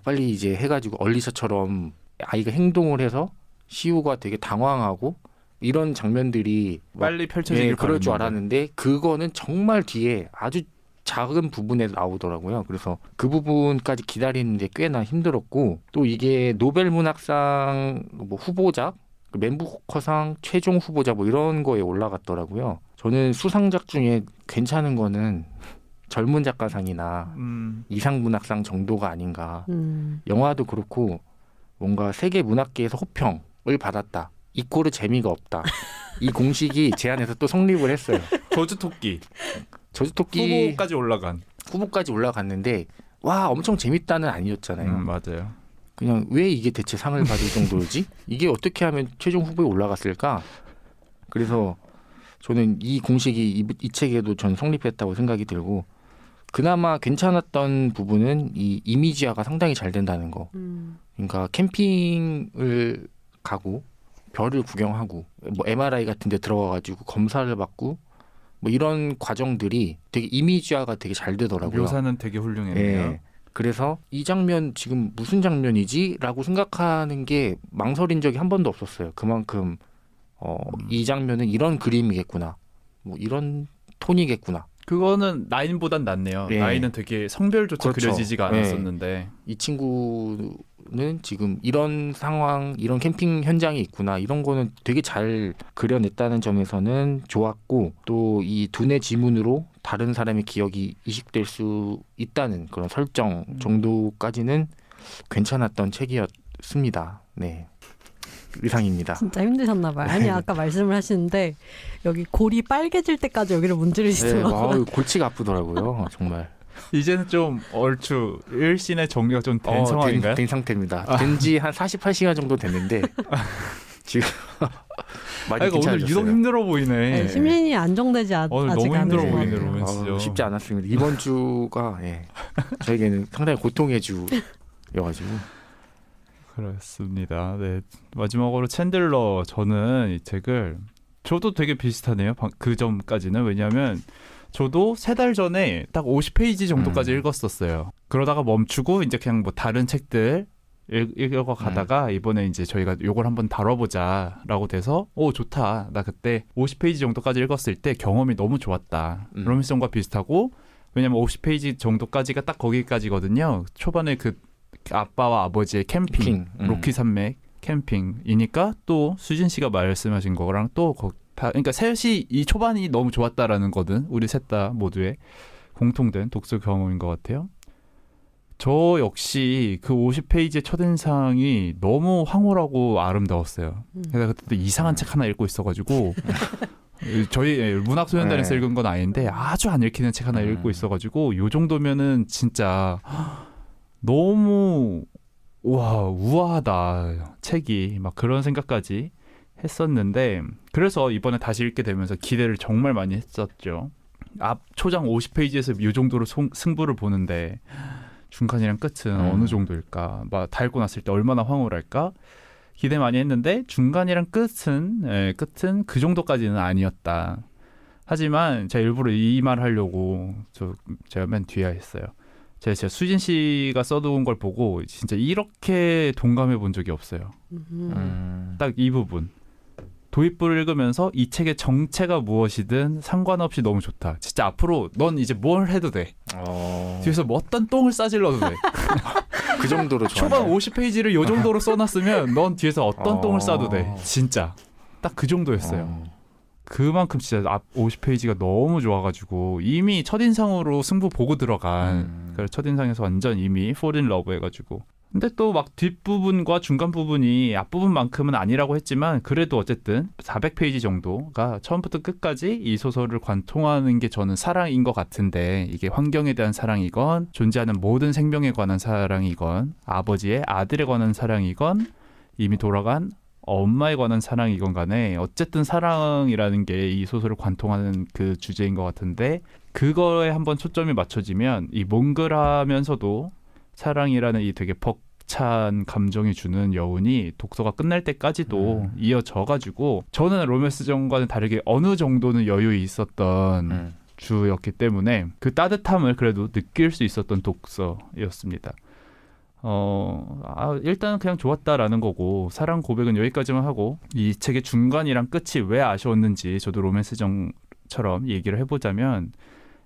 [SPEAKER 1] 빨리 이제 해가지고 얼리셔처럼 아이가 행동을 해서 시우가 되게 당황하고 이런 장면들이
[SPEAKER 2] 빨리 펼쳐지길
[SPEAKER 1] 그럴 줄
[SPEAKER 2] 바랐는데.
[SPEAKER 1] 알았는데 그거는 정말 뒤에 아주 작은 부분에 나오더라고요. 그래서 그 부분까지 기다리는 게 꽤나 힘들었고 또 이게 노벨 문학상 뭐 후보작, 맨부커상 최종 후보자 뭐 이런 거에 올라갔더라고요. 저는 수상작 중에 괜찮은 거는 젊은 작가상이나 이상문학상 정도가 아닌가. 영화도 그렇고 뭔가 세계 문학계에서 호평을 받았다. 이꼬르 재미가 없다. 이 공식이 제 안에서 또 성립을 했어요.
[SPEAKER 2] 저주토끼
[SPEAKER 1] 저주토끼
[SPEAKER 2] 후보까지
[SPEAKER 1] 후보까지 올라갔는데 와 엄청 재밌다는 아니었잖아요.
[SPEAKER 2] 맞아요.
[SPEAKER 1] 그냥 왜 이게 대체 상을 받을 정도지? 이게 어떻게 하면 최종 후보에 올라갔을까? 그래서 저는 이 공식이 이 책에도 전 성립했다고 생각이 들고 그나마 괜찮았던 부분은 이 이미지화가 상당히 잘 된다는 거. 그러니까 캠핑을 가고 별을 구경하고 뭐 MRI 같은 데 들어가가지고 검사를 받고 뭐 이런 과정들이 되게 이미지화가 되게 잘 되더라고요.
[SPEAKER 2] 묘사는 되게 훌륭했네요.
[SPEAKER 1] 예. 그래서 이 장면 지금 무슨 장면이지? 라고 생각하는 게 망설인 적이 한 번도 없었어요. 그만큼 이 장면은 이런 그림이겠구나. 뭐 이런 톤이겠구나.
[SPEAKER 2] 그거는 나인보단 낫네요.
[SPEAKER 1] 예.
[SPEAKER 2] 나인은 되게 성별조차
[SPEAKER 1] 그렇죠.
[SPEAKER 2] 그려지지가
[SPEAKER 1] 예.
[SPEAKER 2] 않았었는데
[SPEAKER 1] 이 친구는 지금 이런 상황, 이런 캠핑 현장이 있구나. 이런 거는 되게 잘 그려냈다는 점에서는 좋았고 또 이 두뇌 지문으로 다른 사람의 기억이 이식될 수 있다는 그런 설정 정도까지는 괜찮았던 책이었습니다. 네. 이상입니다.
[SPEAKER 3] 진짜 힘드셨나 봐요. 아니 아까 말씀을 하시는데 여기 골이 빨개질 때까지 여기를
[SPEAKER 1] 네,
[SPEAKER 3] 문지르시더라고요.
[SPEAKER 1] 골치가 아프더라고요. 정말.
[SPEAKER 2] 이제는 좀 얼추 일신의 정리가 좀 된 상황인가요?
[SPEAKER 1] 된 상태입니다. 된 지 한 48시간 정도 됐는데 지금 많이
[SPEAKER 2] 오늘
[SPEAKER 1] 괜찮아졌어요.
[SPEAKER 2] 유독 힘들어 보이네.
[SPEAKER 3] 네, 심신이 안정되지
[SPEAKER 2] 오늘
[SPEAKER 3] 아직
[SPEAKER 2] 너무 힘들어
[SPEAKER 3] 않으신 것
[SPEAKER 2] 보이네,
[SPEAKER 3] 같아요.
[SPEAKER 2] 로맨스죠.
[SPEAKER 1] 쉽지 않았습니다. 이번 주가 저에게는 상당히 고통의 주여가지고.
[SPEAKER 2] 그렇습니다. 네. 마지막으로 챈들러 저는 이 책을 저도 되게 비슷하네요. 그 점까지는 왜냐하면 저도 3달 전에 딱 50페이지 정도까지 읽었었어요. 그러다가 멈추고 이제 그냥 뭐 다른 책들 읽어 가다가 이번에 이제 저희가 요걸 한번 다뤄보자라고 돼서 좋다. 나 그때 50페이지 정도까지 읽었을 때 경험이 너무 좋았다. 로맨스전과 비슷하고 왜냐면 50페이지 정도까지가 딱 거기까지거든요. 초반에 그 아빠와 아버지의 캠핑, 로키 산맥 캠핑이니까 또 수진 씨가 말씀하신 거랑 또 그러니까 셋이 이 초반이 너무 좋았다라는 거든 우리 셋 다 모두의 공통된 독서 경험인 것 같아요. 저 역시 그 50페이지의 첫인상이 너무 황홀하고 아름다웠어요. 제가 그때 이상한 책 하나 읽고 있어가지고 저희 문학소년단에서
[SPEAKER 1] 네.
[SPEAKER 2] 읽은 건 아닌데 아주 안 읽히는 책 하나 읽고 있어가지고 요 정도면은 진짜 너무 와 우아하다 책이 막 그런 생각까지 했었는데 그래서 이번에 다시 읽게 되면서 기대를 정말 많이 했었죠. 앞 초장 50페이지에서 요 정도로 승부를 보는데 중간이랑 끝은 어느 정도일까? 막 다 읽고 났을 때 얼마나 황홀할까? 기대 많이 했는데 중간이랑 끝은 그 정도까지는 아니었다. 하지만 제가 일부러 이 말 하려고 제가 맨 뒤에 했어요. 제가 수진 씨가 써둔 걸 보고 진짜 이렇게 동감해 본 적이 없어요. 딱 이 부분. 도입부를 읽으면서 이 책의 정체가 무엇이든 상관없이 너무 좋다. 진짜 앞으로 넌 이제 뭘 해도 돼. 뒤에서 뭐 어떤 똥을 싸질러도 돼.
[SPEAKER 1] 그 정도로
[SPEAKER 2] 초반 50페이지를 요 정도로 써놨으면 넌 뒤에서 어떤 똥을 싸도 돼. 진짜. 딱 그 정도였어요. 그만큼 진짜 앞 50페이지가 너무 좋아가지고 이미 첫인상으로 승부 보고 들어간 그래서 첫인상에서 완전 이미 fall in love 해가지고 근데 또 막 뒷부분과 중간 부분이 앞부분만큼은 아니라고 했지만 그래도 어쨌든 400페이지 정도가 처음부터 끝까지 이 소설을 관통하는 게 저는 사랑인 것 같은데 이게 환경에 대한 사랑이건 존재하는 모든 생명에 관한 사랑이건 아버지의 아들에 관한 사랑이건 이미 돌아간 엄마에 관한 사랑이건 간에 어쨌든 사랑이라는 게 이 소설을 관통하는 그 주제인 것 같은데 그거에 한번 초점이 맞춰지면 이 몽글하면서도 사랑이라는 이 되게 벅찬 감정이 주는 여운이 독서가 끝날 때까지도 이어져가지고 저는 로맨스전과는 다르게 어느 정도는 여유 있었던 주였기 때문에 그 따뜻함을 그래도 느낄 수 있었던 독서였습니다. 일단은 그냥 좋았다라는 거고 사랑 고백은 여기까지만 하고 이 책의 중간이랑 끝이 왜 아쉬웠는지 저도 로맨스전처럼 얘기를 해보자면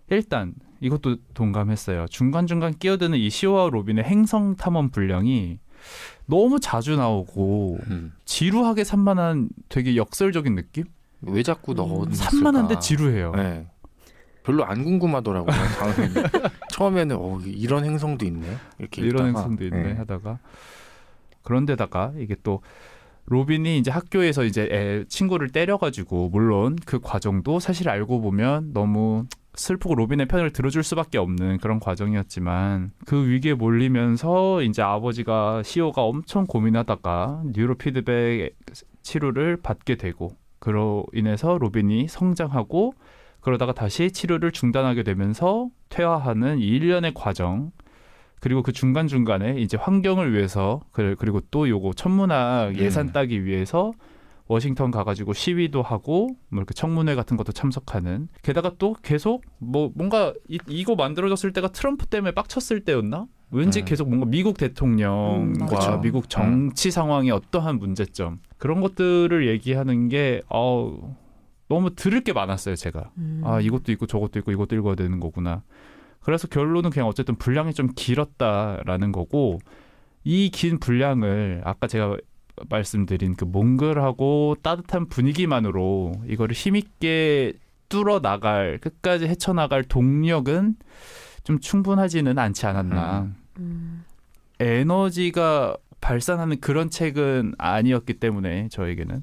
[SPEAKER 2] 일단 이것도 동감했어요. 중간중간 끼어드는 이 시오와 로빈의 행성 탐험 분량이 너무 자주 나오고 지루하게 산만한 되게 역설적인 느낌?
[SPEAKER 1] 왜 자꾸 넣었을까?
[SPEAKER 2] 산만한데 지루해요.
[SPEAKER 1] 네. 별로 안 궁금하더라고요. 처음에는 이런 행성도 있네.
[SPEAKER 2] 이런 행성도 있네 하다가 그런데다가 이게 또 로빈이 이제 학교에서 이제 친구를 때려가지고 물론 그 과정도 사실 알고 보면 너무 슬프고 로빈의 편을 들어줄 수밖에 없는 그런 과정이었지만 그 위기에 몰리면서 이제 아버지가 시오가 엄청 고민하다가 뉴로피드백 치료를 받게 되고 그로 인해서 로빈이 성장하고 그러다가 다시 치료를 중단하게 되면서 퇴화하는 이 일련의 과정 그리고 그 중간중간에 이제 환경을 위해서 그리고 또 요거 천문학 예산 따기 위해서 워싱턴 가가지고 시위도 하고 뭐 이렇게 청문회 같은 것도 참석하는 게다가 또 계속 뭐 뭔가 이거 만들어졌을 때가 트럼프 때문에 빡쳤을 때였나? 왠지 계속 뭔가 미국 대통령과 미국 정치 상황의 어떠한 문제점 그런 것들을 얘기하는 게 너무 들을 게 많았어요 제가. 이것도 있고 저것도 있고 이것도 읽어야 되는 거구나. 그래서 결론은 그냥 어쨌든 분량이 좀 길었다라는 거고 이 긴 분량을 아까 제가 말씀드린 그 몽글하고 따뜻한 분위기만으로 이거를 힘있게 뚫어나갈 끝까지 헤쳐나갈 동력은 좀 충분하지는 않지 않았나. 에너지가 발산하는 그런 책은 아니었기 때문에 저에게는.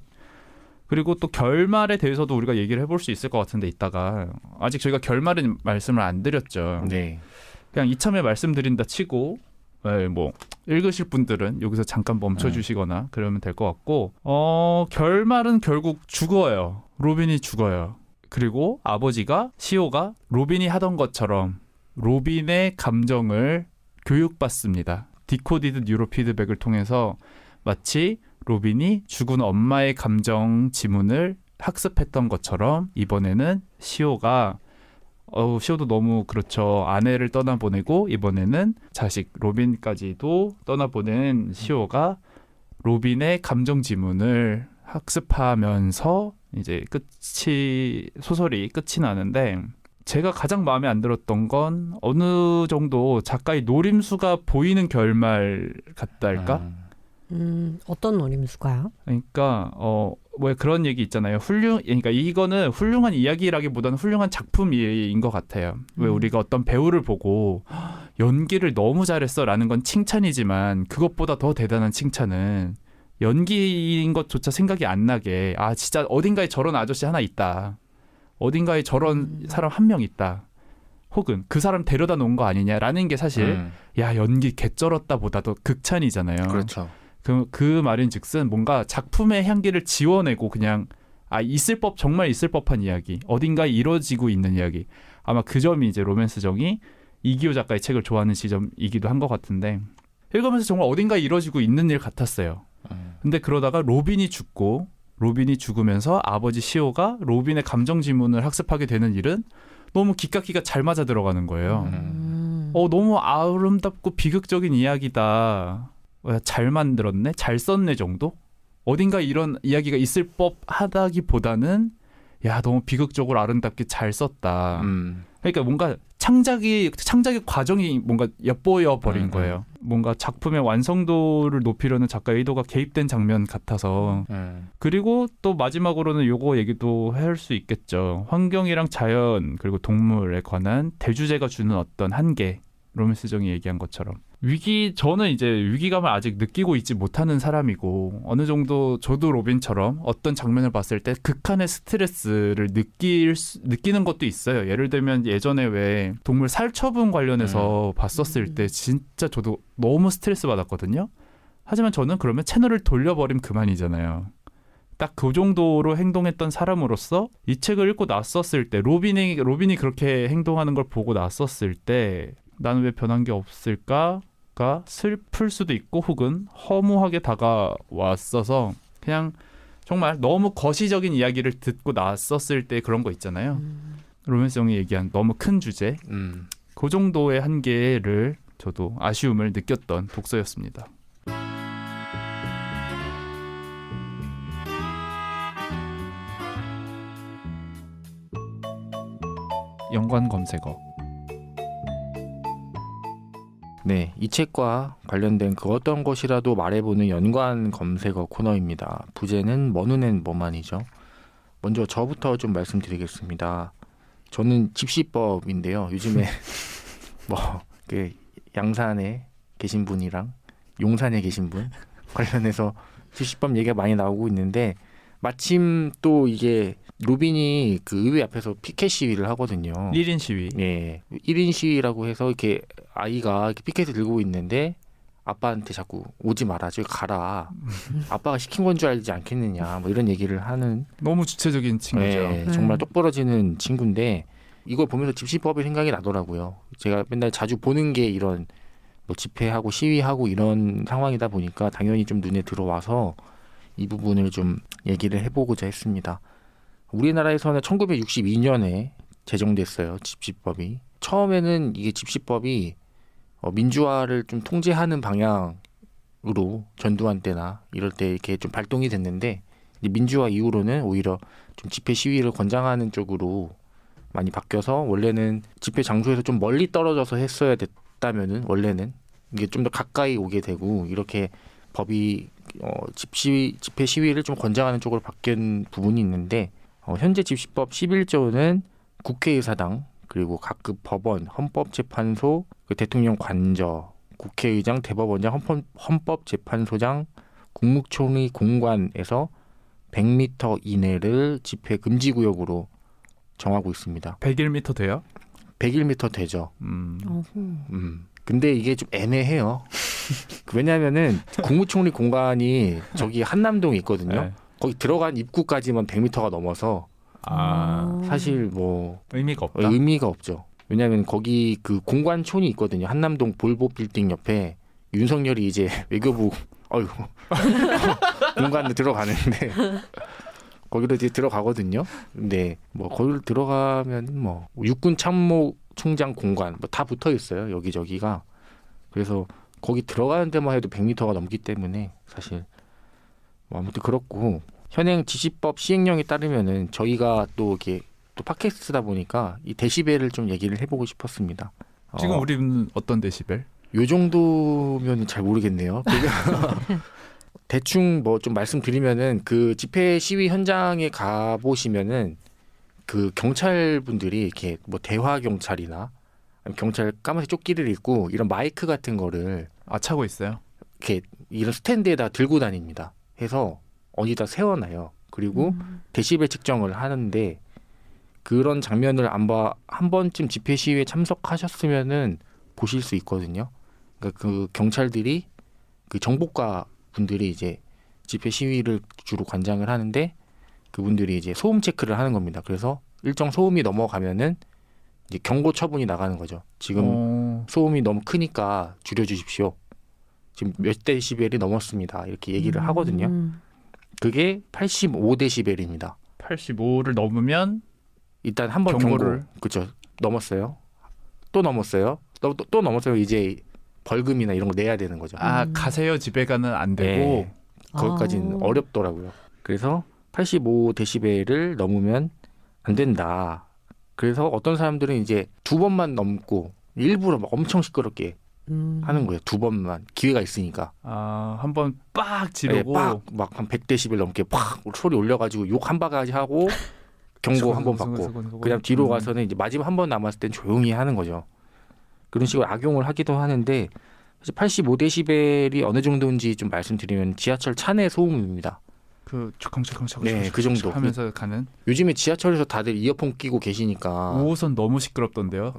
[SPEAKER 2] 그리고 또 결말에 대해서도 우리가 얘기를 해볼 수 있을 것 같은데 이따가 아직 저희가 결말은 말씀을 안 드렸죠.
[SPEAKER 1] 네.
[SPEAKER 2] 그냥 이참에 말씀드린다 치고 뭐 읽으실 분들은 여기서 잠깐 멈춰주시거나 그러면 될 것 같고 결말은 결국 죽어요. 로빈이 죽어요. 그리고 아버지가 시오가 로빈이 하던 것처럼 로빈의 감정을 교육받습니다. 디코디드 뉴로 피드백을 통해서 마치 로빈이 죽은 엄마의 감정 지문을 학습했던 것처럼 이번에는 시오가 시오도 너무 그렇죠. 아내를 떠나보내고 이번에는 자식 로빈까지도 떠나보낸 시오가 로빈의 감정 지문을 학습하면서 이제 소설이 끝이 나는데 제가 가장 마음에 안 들었던 건 어느 정도 작가의 노림수가 보이는 결말 같다 할까?
[SPEAKER 3] 어떤 노림수가요?
[SPEAKER 2] 그러니까 왜 그런 얘기 있잖아요. 그러니까 이거는 훌륭한 이야기라기보다는 훌륭한 작품인 것 같아요. 왜 우리가 어떤 배우를 보고 연기를 너무 잘했어라는 건 칭찬이지만 그것보다 더 대단한 칭찬은 연기인 것조차 생각이 안 나게 진짜 어딘가에 저런 아저씨 하나 있다. 어딘가에 저런 사람 한 명 있다. 혹은 그 사람 데려다 놓은 거 아니냐라는 게 사실 야 연기 개쩔었다 보다도 극찬이잖아요.
[SPEAKER 1] 그렇죠.
[SPEAKER 2] 그 말인즉슨 뭔가 작품의 향기를 지워내고 그냥 정말 있을 법한 이야기, 어딘가에 이루어지고 있는 이야기. 아마 그 점이 이제 로맨스정이 이기호 작가의 책을 좋아하는 지점이기도 한 것 같은데 읽으면서 정말 어딘가에 이루어지고 있는 일 같았어요. 근데 그러다가 로빈이 죽으면서 아버지 시오가 로빈의 감정 지문을 학습하게 되는 일은 너무 기깎기가 잘 맞아 들어가는 거예요. 너무 아름답고 비극적인 이야기다. 잘 만들었네, 잘 썼네 정도? 어딘가 이런 이야기가 있을 법하다기보다는 야 너무 비극적으로 아름답게 잘 썼다. 그러니까 뭔가 창작의 과정이 뭔가 엿보여 버린 거예요. 뭔가 작품의 완성도를 높이려는 작가의 의도가 개입된 장면 같아서. 그리고 또 마지막으로는 요거 얘기도 할 수 있겠죠. 환경이랑 자연 그리고 동물에 관한 대주제가 주는 어떤 한계. 로맨스정이 얘기한 것처럼 저는 이제 위기감을 아직 느끼고 있지 못하는 사람이고 어느 정도 저도 로빈처럼 어떤 장면을 봤을 때 극한의 스트레스를 느끼는 것도 있어요. 예를 들면 예전에 왜 동물 살처분 관련해서 봤었을 때 진짜 저도 너무 스트레스 받았거든요. 하지만 저는 그러면 채널을 돌려버리면 그만이잖아요. 딱 그 정도로 행동했던 사람으로서 이 책을 읽고 났었을 때 로빈이 그렇게 행동하는 걸 보고 났었을 때 나는 왜 변한 게 없을까가 슬플 수도 있고 혹은 허무하게 다가왔어서 그냥 정말 너무 거시적인 이야기를 듣고 났었을 때 그런 거 있잖아요. 로맨스정이 얘기한 너무 큰 주제 그 정도의 한계를 저도 아쉬움을 느꼈던 독서였습니다. 연관 검색어.
[SPEAKER 1] 네, 이 책과 관련된 그 어떤 것이라도 말해보는 연관 검색어 코너입니다. 부제는 뭐 눈엔 뭐만이죠. 먼저 저부터 좀 말씀드리겠습니다. 저는 집시법인데요. 요즘에 그 양산에 계신 분이랑 용산에 계신 분 관련해서 집시법 얘기가 많이 나오고 있는데 마침 또 이게 로빈이 그 의회 앞에서 피켓 시위를 하거든요.
[SPEAKER 2] 1인 시위.
[SPEAKER 1] 네, 1인 시위라고 해서 이렇게 아이가 이렇게 피켓을 들고 있는데 아빠한테 자꾸 오지 마라, 저기 가라. 아빠가 시킨 건 줄 알지 않겠느냐, 뭐 이런 얘기를 하는.
[SPEAKER 2] 너무 주체적인 친구죠.
[SPEAKER 1] 네, 정말 똑부러지는 친구인데 이걸 보면서 집시법이 생각이 나더라고요. 제가 맨날 자주 보는 게 이런 뭐 집회하고 시위하고 이런 상황이다 보니까 당연히 좀 눈에 들어와서 이 부분을 좀 얘기를 해보고자 했습니다. 우리나라에서는 1962년에 제정됐어요. 집시법이. 처음에는 이게 집시법이 민주화를 좀 통제하는 방향으로 전두환 때나 이럴 때 이렇게 좀 발동이 됐는데 민주화 이후로는 오히려 좀 집회 시위를 권장하는 쪽으로 많이 바뀌어서 원래는 집회 장소에서 좀 멀리 떨어져서 했어야 됐다면은 원래는 이게 좀 더 가까이 오게 되고 이렇게 법이 집회 시위를 좀 권장하는 쪽으로 바뀐 부분이 있는데 현재 집시법 11조는 국회의사당 그리고 각급 법원, 헌법재판소, 대통령 관저, 국회의장, 대법원장, 헌법재판소장, 국무총리 공관에서 100m 이내를 집회 금지 구역으로 정하고 있습니다.
[SPEAKER 2] 101m 돼요?
[SPEAKER 1] 101m 되죠. 근데 이게 좀 애매해요. 왜냐하면은 국무총리 공관이 저기 한남동에 있거든요.
[SPEAKER 2] 네.
[SPEAKER 1] 거기 들어간 입구까지만 100m가 넘어서 사실 뭐
[SPEAKER 2] 의미가 없다.
[SPEAKER 1] 의미가 없죠. 왜냐하면 거기 그 공관촌이 있거든요. 한남동 볼보 빌딩 옆에 윤석열이 이제 외교부 공관에 들어가는데 거기로 이제 들어가거든요. 근데 뭐 거기를 들어가면 뭐 육군 참모총장 공관 뭐 다 붙어 있어요. 여기저기가. 그래서 거기 들어가는 데만 해도 100m가 넘기 때문에 사실 뭐 아무튼 그렇고 현행 집시법 시행령에 따르면은 저희가 또 이렇게 또 팟캐스트다 보니까 이 데시벨을 좀 얘기를 해보고 싶었습니다.
[SPEAKER 2] 지금 우리는 어떤 데시벨?
[SPEAKER 1] 요 정도면 잘 모르겠네요. 대충 뭐 좀 말씀드리면은 그 집회 시위 현장에 가 보시면은 그 경찰분들이 이렇게 뭐 대화 경찰이나 경찰 까만색 조끼를 입고 이런 마이크 같은 거를
[SPEAKER 2] 차고 있어요.
[SPEAKER 1] 이렇게 이런 스탠드에다 들고 다닙니다. 해서 어디다 세워놔요. 그리고 데시벨 측정을 하는데 그런 장면을 한 번쯤 집회 시위에 참석하셨으면은 보실 수 있거든요. 그러니까 그 경찰들이 그 정보과 분들이 이제 집회 시위를 주로 관장을 하는데 그분들이 이제 소음 체크를 하는 겁니다. 그래서 일정 소음이 넘어가면은 이제 경고 처분이 나가는 거죠. 지금 소음이 너무 크니까 줄여주십시오. 지금 몇 데시벨이 넘었습니다. 이렇게 얘기를 하거든요. 그게 85데시벨입니다.
[SPEAKER 2] 85를 넘으면
[SPEAKER 1] 일단 한번
[SPEAKER 2] 경고를
[SPEAKER 1] 경고, 그렇죠. 넘었어요. 또 넘었어요. 또 넘었어요. 이제 벌금이나 이런 거 내야 되는 거죠.
[SPEAKER 2] 가세요 집에 가는 안 되고.
[SPEAKER 1] 네. 거기까지는 어렵더라고요. 그래서 85데시벨을 넘으면 안 된다. 그래서 어떤 사람들은 이제 2번만 넘고 일부러 막 엄청 시끄럽게 하는 거예요. 2번만 기회가 있으니까.
[SPEAKER 2] 한번 빡 지르고
[SPEAKER 1] 막한 100데시벨 넘게 팍 소리 올려가지고 욕 한 바가지 하고 경고 한 번 받고 그다음 뒤로 가서는 이제 마지막 한 번 남았을 땐 조용히 하는 거죠. 그런 식으로 악용을 하기도 하는데 85데시벨이 어느 정도인지 좀 말씀드리면 지하철 차내 소음입니다.
[SPEAKER 2] 그 철컹철컹
[SPEAKER 1] 네, 그 정도
[SPEAKER 2] 하면서 가는.
[SPEAKER 1] 요즘에 지하철에서 다들 이어폰 끼고 계시니까
[SPEAKER 2] 5호선 너무 시끄럽던데요.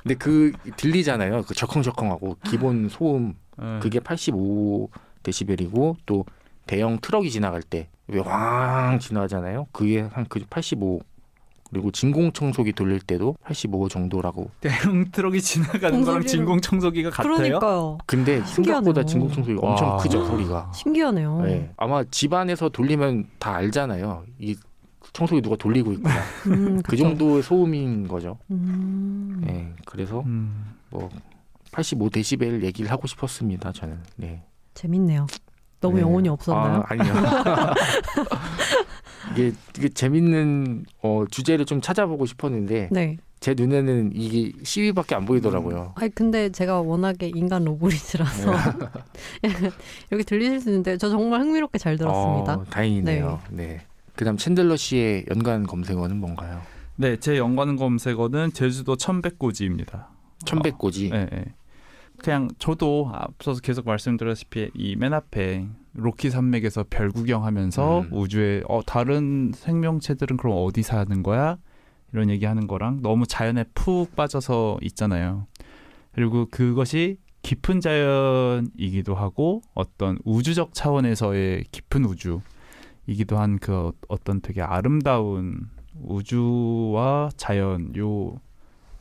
[SPEAKER 1] 근데 그 들리잖아요. 그 적컹적컹하고 기본 소음 그게 85데시벨이고 또 대형 트럭이 지나갈 때 왜 왕 지나가잖아요. 그게 한 그 85 그리고 진공청소기 돌릴 때도 85 정도라고.
[SPEAKER 2] 대형 트럭이 지나가는 거랑 진공청소기가 같아요?
[SPEAKER 3] 그러니까요.
[SPEAKER 1] 근데 생각보다 진공청소기가 엄청 크죠, 소리가.
[SPEAKER 3] 신기하네요.
[SPEAKER 1] 네. 아마 집안에서 돌리면 다 알잖아요. 이 청소기 누가 돌리고 있구나. 그 정도의 소음인 거죠. 네. 그래서 뭐 85데시벨 얘기를 하고 싶었습니다, 저는. 네.
[SPEAKER 3] 재밌네요. 너무
[SPEAKER 1] 네.
[SPEAKER 3] 영혼이 없었나요?
[SPEAKER 1] 아니요. 이게 재밌는 주제를 좀 찾아보고 싶었는데
[SPEAKER 3] 네.
[SPEAKER 1] 제 눈에는 이게 시위밖에 안 보이더라고요.
[SPEAKER 3] 아니 근데 제가 워낙에 인간 로봇이라서 이렇게 들리실 수 있는데 저 정말 흥미롭게 잘 들었습니다.
[SPEAKER 1] 다행이네요. 네. 그다음 챈들러 씨의 연관 검색어는 뭔가요?
[SPEAKER 2] 네, 제 연관 검색어는 제주도 천백고지입니다.
[SPEAKER 1] 천백고지.
[SPEAKER 2] 네. 그냥 저도 앞서서 계속 말씀드렸다시피 이 맨 앞에 로키 산맥에서 별 구경하면서 우주에 다른 생명체들은 그럼 어디 사는 거야? 이런 얘기하는 거랑 너무 자연에 푹 빠져서 있잖아요. 그리고 그것이 깊은 자연이기도 하고 어떤 우주적 차원에서의 깊은 우주이기도 한 그 어떤 되게 아름다운 우주와 자연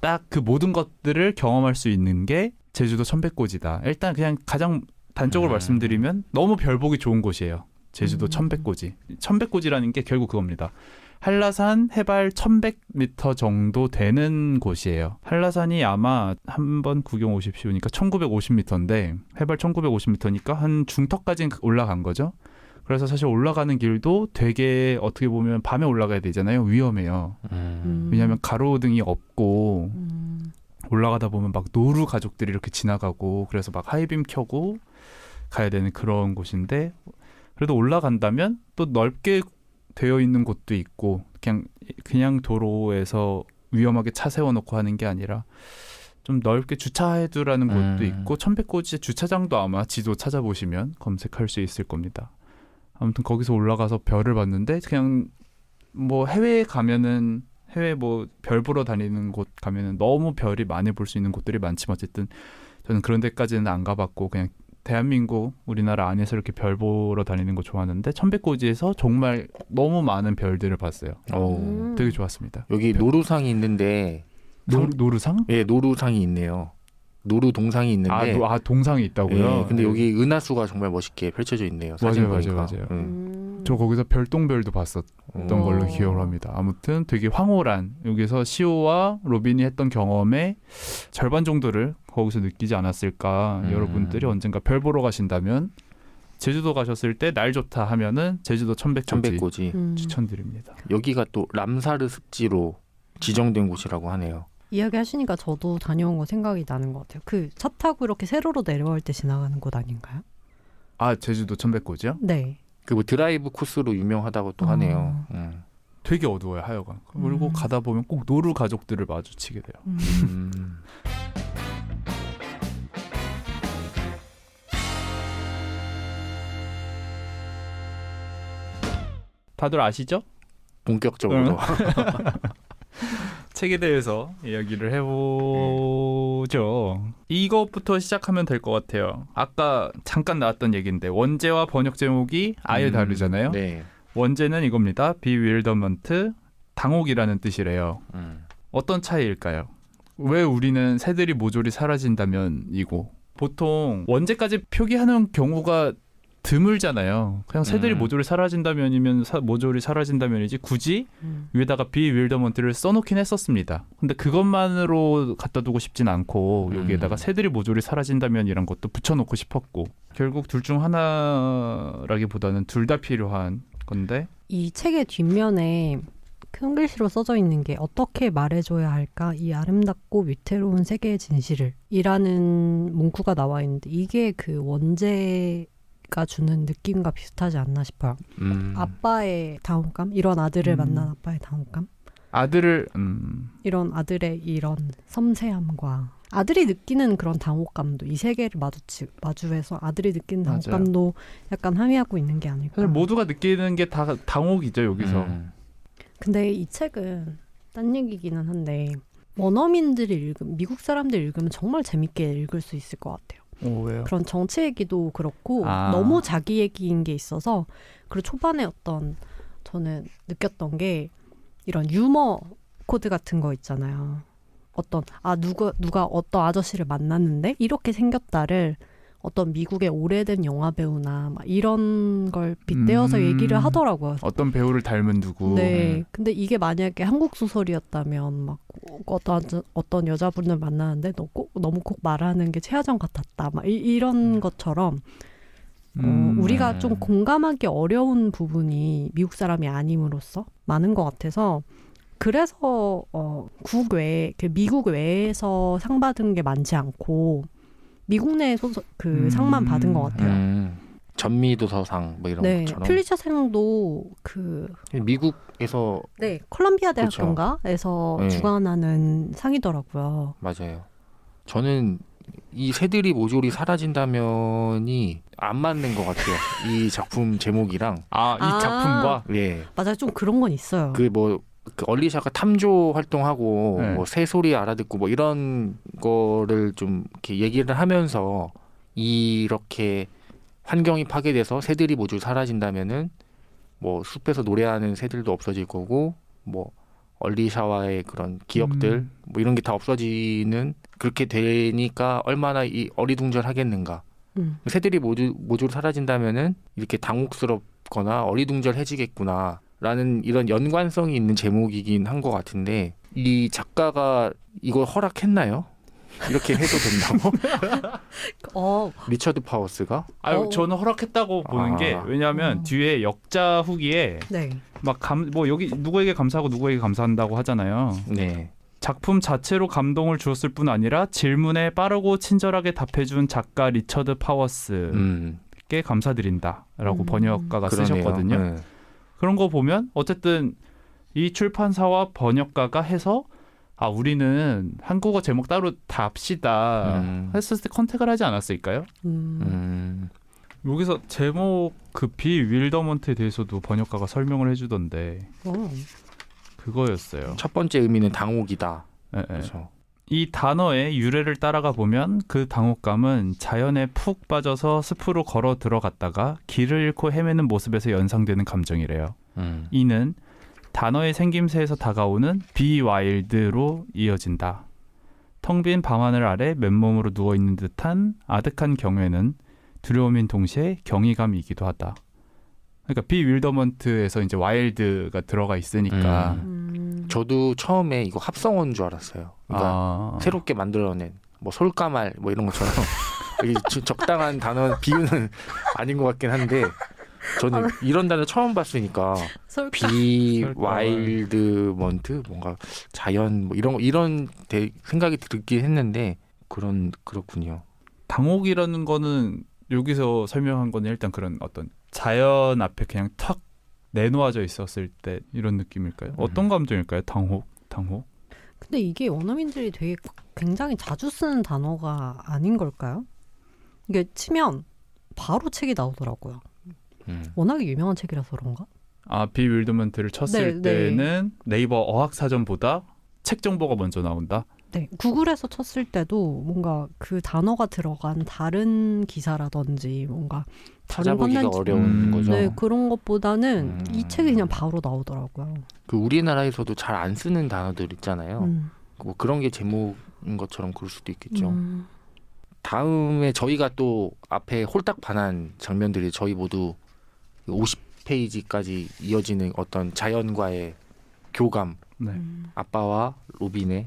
[SPEAKER 2] 딱 그 모든 것들을 경험할 수 있는 게 제주도 천백고지다. 일단 그냥 가장 단적으로 말씀드리면 너무 별 보기 좋은 곳이에요. 제주도 천백고지. 천백고지라는 게 결국 그겁니다. 한라산 해발 1100m 정도 되는 곳이에요. 한라산이 아마 한번 구경 오십시오니까 1950m인데 해발 1950m니까 한 중턱까지는 올라간 거죠. 그래서 사실 올라가는 길도 되게 어떻게 보면 밤에 올라가야 되잖아요. 위험해요. 왜냐하면 가로등이 없고 올라가다 보면 막 노루 가족들이 이렇게 지나가고 그래서 막 하이빔 켜고 가야 되는 그런 곳인데 그래도 올라간다면 또 넓게 되어 있는 곳도 있고 그냥 도로에서 위험하게 차 세워놓고 하는 게 아니라 좀 넓게 주차해두라는 곳도 있고 천백고지 주차장도 아마 지도 찾아보시면 검색할 수 있을 겁니다. 아무튼 거기서 올라가서 별을 봤는데 그냥 뭐 해외에 가면은 해외 뭐 별 보러 다니는 곳 가면은 너무 별이 많이 볼 수 있는 곳들이 많지만 어쨌든 저는 그런 데까지는 안 가봤고 그냥 대한민국 우리나라 안에서 이렇게 별 보러 다니는 거 좋아하는데 천백고지에서 정말 너무 많은 별들을 봤어요. 되게 좋았습니다.
[SPEAKER 1] 여기 노루상이 있는데
[SPEAKER 2] 노루상?
[SPEAKER 1] 예, 노루상이 있네요. 노루 동상이 있는데
[SPEAKER 2] 동상이 있다고요?
[SPEAKER 1] 예, 근데 여기 은하수가 정말 멋있게 펼쳐져 있네요. 사진 보니까.
[SPEAKER 2] 맞아요. 저 거기서 별똥별도 봤었던 걸로 기억을 합니다. 아무튼 되게 황홀한 여기서 시오와 로빈이 했던 경험의 절반 정도를 거기서 느끼지 않았을까. 여러분들이 언젠가 별 보러 가신다면 제주도 가셨을 때 날 좋다 하면은 제주도 천백고지 추천드립니다.
[SPEAKER 1] 여기가 또 람사르 습지로 지정된 곳이라고 하네요.
[SPEAKER 3] 이야기 하시니까 저도 다녀온 거 생각이 나는 것 같아요. 그 차 타고 이렇게 세로로 내려갈 때 지나가는 곳 아닌가요?
[SPEAKER 2] 제주도 천백고지요?
[SPEAKER 3] 네.
[SPEAKER 1] 그 뭐 드라이브 코스로 유명하다고 또 하네요.
[SPEAKER 2] 되게 어두워요, 하여간. 그리고 가다 보면 꼭 노루 가족들을 마주치게 돼요. 다들 아시죠?
[SPEAKER 1] 본격적으로.
[SPEAKER 2] 책에 대해서 이야기를 해보죠. 이것부터 시작하면 될 것 같아요. 아까 잠깐 나왔던 얘기인데 원제와 번역 제목이 아예 다르잖아요.
[SPEAKER 1] 네.
[SPEAKER 2] 원제는 이겁니다. Bewilderment, 당혹이라는 뜻이래요. 어떤 차이일까요? 왜 우리는 새들이 모조리 사라진다면 이고 보통 원제까지 표기하는 경우가 드물잖아요. 그냥 새들이 모조리 사라진다면이면 모조리 사라진다면이지 굳이 위에다가 Bewilderment를 써놓긴 했었습니다. 근데 그것만으로 갖다 두고 싶진 않고 여기에다가 새들이 모조리 사라진다면 이런 것도 붙여놓고 싶었고 결국 둘 중 하나라기보다는 둘 다 필요한 건데
[SPEAKER 3] 이 책의 뒷면에 큰 글씨로 써져 있는 게 어떻게 말해줘야 할까 이 아름답고 위태로운 세계의 진실을 이라는 문구가 나와 있는데 이게 그 원제가 주는 느낌과 비슷하지 않나 싶어요. 아빠의 당혹감, 이런 아들을 만난 아빠의 당혹감,
[SPEAKER 2] 아들을
[SPEAKER 3] 이런 아들의 이런 섬세함과 아들이 느끼는 그런 당혹감도 이 세계를 마주해서 아들이 느끼는
[SPEAKER 2] 맞아요.
[SPEAKER 3] 당혹감도 약간 함의하고 있는 게 아닐까.
[SPEAKER 2] 사실 모두가 느끼는 게 다 당혹이죠 여기서.
[SPEAKER 3] 근데 이 책은 딴 얘기기는 한데 원어민들이 읽으면 미국 사람들이 읽으면 정말 재밌게 읽을 수 있을 것 같아요.
[SPEAKER 2] 왜요?
[SPEAKER 3] 그런 정치 얘기도 그렇고 너무 자기 얘기인 게 있어서 그리고 초반에 어떤 저는 느꼈던 게 이런 유머 코드 같은 거 있잖아요. 어떤 누가 어떤 아저씨를 만났는데 이렇게 생겼다를 어떤 미국의 오래된 영화 배우나 막 이런 걸 빗대어서 얘기를 하더라고요.
[SPEAKER 2] 어떤 배우를 닮은 누구.
[SPEAKER 3] 네. 근데 이게 만약에 한국 소설이었다면 막 어떤 여자분을 만나는데 너무 꼭 말하는 게 최하정 같았다. 막 이런 것처럼 우리가 좀 공감하기 어려운 부분이 미국 사람이 아님으로써 많은 것 같아서 그래서 미국 외에서 상 받은 게 많지 않고 미국 내 소설 상만 받은 것 같아요.
[SPEAKER 1] 전미도서상 뭐 이런
[SPEAKER 3] 네,
[SPEAKER 1] 것처럼.
[SPEAKER 3] 퓰리처상도
[SPEAKER 1] 미국에서
[SPEAKER 3] 콜럼비아 대학교인가에서
[SPEAKER 1] 네.
[SPEAKER 3] 주관하는 상이더라고요.
[SPEAKER 1] 맞아요. 저는 이 새들이 모조리 사라진다면이 안 맞는 것 같아요. 이 작품 제목이랑.
[SPEAKER 2] 이 작품과.
[SPEAKER 1] 예.
[SPEAKER 3] 맞아요, 좀 그런 건 있어요.
[SPEAKER 1] 그 얼리샤가 탐조 활동하고
[SPEAKER 2] 네.
[SPEAKER 1] 뭐 새 소리 알아듣고 뭐 이런 거를 좀 이렇게 얘기를 하면서 이렇게 환경이 파괴돼서 새들이 모두 사라진다면은 뭐 숲에서 노래하는 새들도 없어질 거고 뭐 얼리샤와의 그런 기억들 뭐 이런 게 다 없어지는 그렇게 되니까 얼마나 이 어리둥절하겠는가. 새들이 모두 사라진다면은 이렇게 당혹스럽거나 어리둥절해지겠구나. 라는 이런 연관성이 있는 제목이긴 한 것 같은데 이 작가가 이걸 허락했나요? 이렇게 해도 된다고? 리처드 파워스가?
[SPEAKER 2] 저는 허락했다고 보는 게 왜냐하면 뒤에 역자 후기에
[SPEAKER 3] 네.
[SPEAKER 2] 막 여기 누구에게 감사하고 누구에게 감사한다고 하잖아요.
[SPEAKER 1] 네.
[SPEAKER 2] 작품 자체로 감동을 주었을 뿐 아니라 질문에 빠르고 친절하게 답해준 작가 리처드 파워스께 감사드린다라고 번역가가
[SPEAKER 1] 그러네요.
[SPEAKER 2] 쓰셨거든요.
[SPEAKER 1] 네.
[SPEAKER 2] 그런 거 보면 어쨌든 이 출판사와 번역가가 해서 우리는 한국어 제목 따로 다 합시다 했을 때 컨택을 하지 않았을까요? 여기서 제목 비윌더먼트에 대해서도 번역가가 설명을 해주던데 그거였어요.
[SPEAKER 1] 첫 번째 의미는 당혹이다.
[SPEAKER 2] 네,
[SPEAKER 1] 그렇죠.
[SPEAKER 2] 이 단어의 유래를 따라가 보면 그 당혹감은 자연에 푹 빠져서 숲으로 걸어 들어갔다가 길을 잃고 헤매는 모습에서 연상되는 감정이래요. 이는 단어의 생김새에서 다가오는 비와일드로 이어진다. 텅 빈 밤하늘 아래 맨몸으로 누워있는 듯한 아득한 경외는 두려움인 동시에 경이감이기도 하다. 그러니까 비윌더먼트에서 이제 와일드가 들어가 있으니까
[SPEAKER 1] 저도 처음에 이거 합성어인 줄 알았어요. 그러니까 새롭게 만들어낸 뭐 솔까말 뭐 이런 것처럼 적당한 단어 비유는 아닌 것 같긴 한데 저는 이런 단어 처음 봤으니까 비와일드먼트 뭔가 자연 뭐 이런 생각이 들긴 했는데 그렇군요.
[SPEAKER 2] 당혹이라는 거는 여기서 설명한 거는 일단 그런 어떤 자연 앞에 그냥 탁 내놓아져 있었을 때 이런 느낌일까요? 어떤 감정일까요? 당혹?
[SPEAKER 3] 근데 이게 원어민들이 되게 굉장히 자주 쓰는 단어가 아닌 걸까요? 이게 치면 바로 책이 나오더라고요. 워낙에 유명한 책이라서 그런가?
[SPEAKER 2] 비윌더먼트를 쳤을
[SPEAKER 3] 네,
[SPEAKER 2] 때는 네이버 어학사전보다 책 정보가 먼저 나온다.
[SPEAKER 3] 네, 구글에서 쳤을 때도 뭔가 그 단어가 들어간 다른 기사라든지 뭔가 다른
[SPEAKER 1] 찾아보기가
[SPEAKER 3] 컨텐츠,
[SPEAKER 1] 어려운 거죠.
[SPEAKER 3] 네, 그런 것보다는 이 책이 그냥 바로 나오더라고요.
[SPEAKER 1] 그 우리나라에서도 잘 안 쓰는 단어들 있잖아요. 뭐 그런 게 제목인 것처럼 그럴 수도 있겠죠. 다음에 저희가 또 앞에 홀딱 반한 장면들이 저희 모두 50페이지까지 이어지는 어떤 자연과의 교감,
[SPEAKER 2] 네.
[SPEAKER 1] 아빠와 로빈의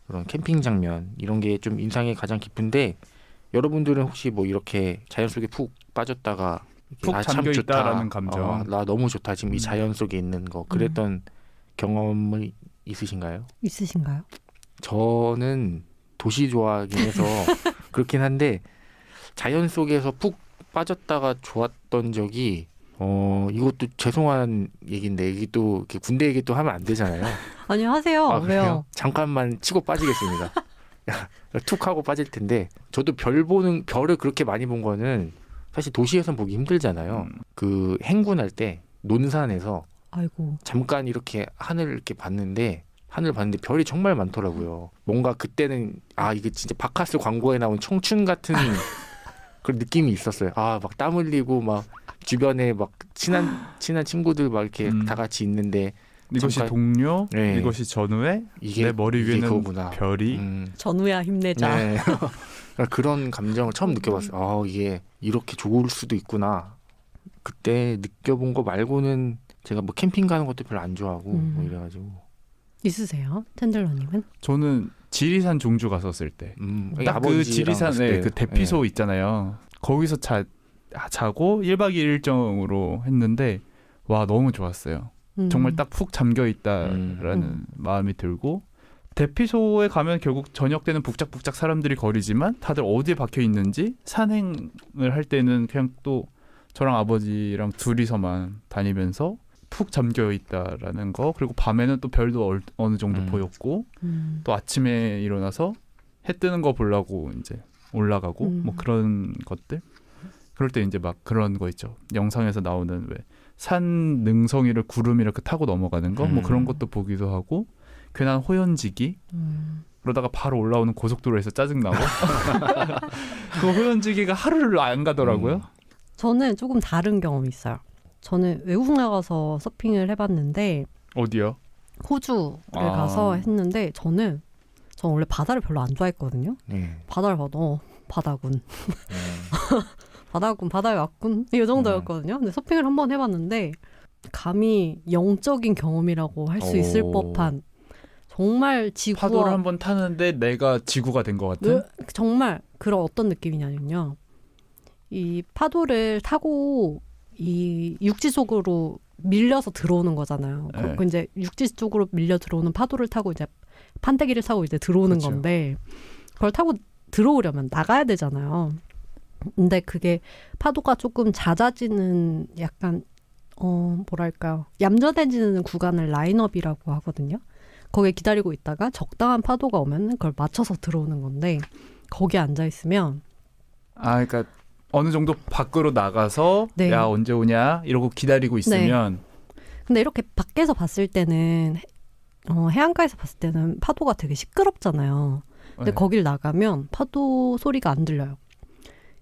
[SPEAKER 1] 그런 캠핑 장면 이런 게 좀 인상이 가장 깊은데 여러분들은 혹시 뭐 이렇게 자연 속에 푹 빠졌다가
[SPEAKER 2] 푹
[SPEAKER 1] 아, 참
[SPEAKER 2] 잠겨
[SPEAKER 1] 좋다.
[SPEAKER 2] 있다라는 감정.
[SPEAKER 1] 나 너무 좋다. 지금 이 자연 속에 있는 거 그랬던 경험이 있으신가요?
[SPEAKER 3] 있으신가요?
[SPEAKER 1] 저는 도시 좋아하긴 해서 그렇긴 한데 자연 속에서 푹 빠졌다가 좋았던 적이 이것도 죄송한 얘기인데 이게 또 이렇게 군대 얘기 또 하면 안 되잖아요.
[SPEAKER 3] 아니 하세요.
[SPEAKER 1] 아,
[SPEAKER 3] 왜요?
[SPEAKER 1] 그래요? 잠깐만 치고 빠지겠습니다. 툭 하고 빠질 텐데 저도 별을 그렇게 많이 본 거는 사실 도시에선 보기 힘들잖아요. 그 행군할 때 논산에서
[SPEAKER 3] 아이고.
[SPEAKER 1] 잠깐 이렇게 하늘을 이렇게 봤는데 별이 정말 많더라고요. 뭔가 그때는 이게 진짜 바카스 광고에 나온 청춘 같은 그런 느낌이 있었어요. 막 땀 흘리고 막 주변에 막 친한 친구들 막 이렇게 다 같이 있는데
[SPEAKER 2] 이것이
[SPEAKER 1] 잠깐-
[SPEAKER 2] 동료,
[SPEAKER 1] 네.
[SPEAKER 2] 이것이 전우회,
[SPEAKER 1] 이게
[SPEAKER 2] 내 머리
[SPEAKER 1] 이게
[SPEAKER 2] 위에는
[SPEAKER 1] 그거구나.
[SPEAKER 2] 별이.
[SPEAKER 3] 전우야 힘내자.
[SPEAKER 1] 네. 그러니까 그런 감정을 처음 느껴봤어요. 이게 이렇게 좋을 수도 있구나. 그때 느껴본 거 말고는 제가 뭐 캠핑 가는 것도 별로 안 좋아하고 뭐 이래가지고.
[SPEAKER 3] 있으세요? 텐들러님은?
[SPEAKER 2] 저는 지리산 종주 갔었을 때. 딱 그
[SPEAKER 1] 아버지랑
[SPEAKER 2] 지리산에
[SPEAKER 1] 갔을 때.
[SPEAKER 2] 그 대피소 있잖아요. 거기서 자고 1박 2일 일정으로 했는데 와 너무 좋았어요. 정말 딱 푹 잠겨 있다라는 마음이 들고 대피소에 가면 결국 저녁 때는 북적북적 사람들이 거리지만 다들 어디에 박혀 있는지 산행을 할 때는 그냥 또 저랑 아버지랑 둘이서만 다니면서 푹 잠겨 있다라는 거 그리고 밤에는 또 별도 어느 정도 보였고 또 아침에 일어나서 해 뜨는 거 보려고 이제 올라가고 뭐 그런 것들 그럴 때 이제 막 그런 거 있죠. 영상에서 나오는 왜 산 능성이를 구름 이렇게 타고 넘어가는 거 뭐 그런 것도 보기도 하고 괜한 호연지기 그러다가 바로 올라오는 고속도로에서 짜증나고 그 호연지기가 하루를 안 가더라고요.
[SPEAKER 3] 저는 조금 다른 경험이 있어요. 저는 외국 나가서 서핑을 해봤는데
[SPEAKER 2] 어디요?
[SPEAKER 3] 호주를 가서 했는데 저는 원래 바다를 별로 안 좋아했거든요.
[SPEAKER 1] 네.
[SPEAKER 3] 바다를 봐도 바다군. 바다에 왔군 이 정도였거든요. 근데 서핑을 한번 해봤는데 감히 영적인 경험이라고 할 수 있을 법한 정말 지구와
[SPEAKER 2] 파도를 한번 타는데 내가 지구가 된 것 같은?
[SPEAKER 3] 정말 그런 어떤 느낌이냐면요. 이 파도를 타고 이 육지 속으로 밀려서 들어오는 거잖아요.
[SPEAKER 2] 네.
[SPEAKER 3] 그 이제 육지 쪽으로 밀려 들어오는 파도를 타고 이제 판때기를 타고 이제 들어오는
[SPEAKER 2] 그렇죠.
[SPEAKER 3] 건데 그걸 타고 들어오려면 나가야 되잖아요. 근데 그게 파도가 조금 잦아지는 약간 뭐랄까요. 얌전해지는 구간을 라인업이라고 하거든요. 거기에 기다리고 있다가 적당한 파도가 오면 그걸 맞춰서 들어오는 건데 거기에 앉아 있으면
[SPEAKER 2] 그러니까 어느 정도 밖으로 나가서
[SPEAKER 3] 네.
[SPEAKER 2] 야 언제 오냐 이러고 기다리고 있으면
[SPEAKER 3] 근데 이렇게 밖에서 봤을 때는 해안가에서 봤을 때는 파도가 되게 시끄럽잖아요. 근데
[SPEAKER 2] 네.
[SPEAKER 3] 거길 나가면 파도 소리가 안 들려요.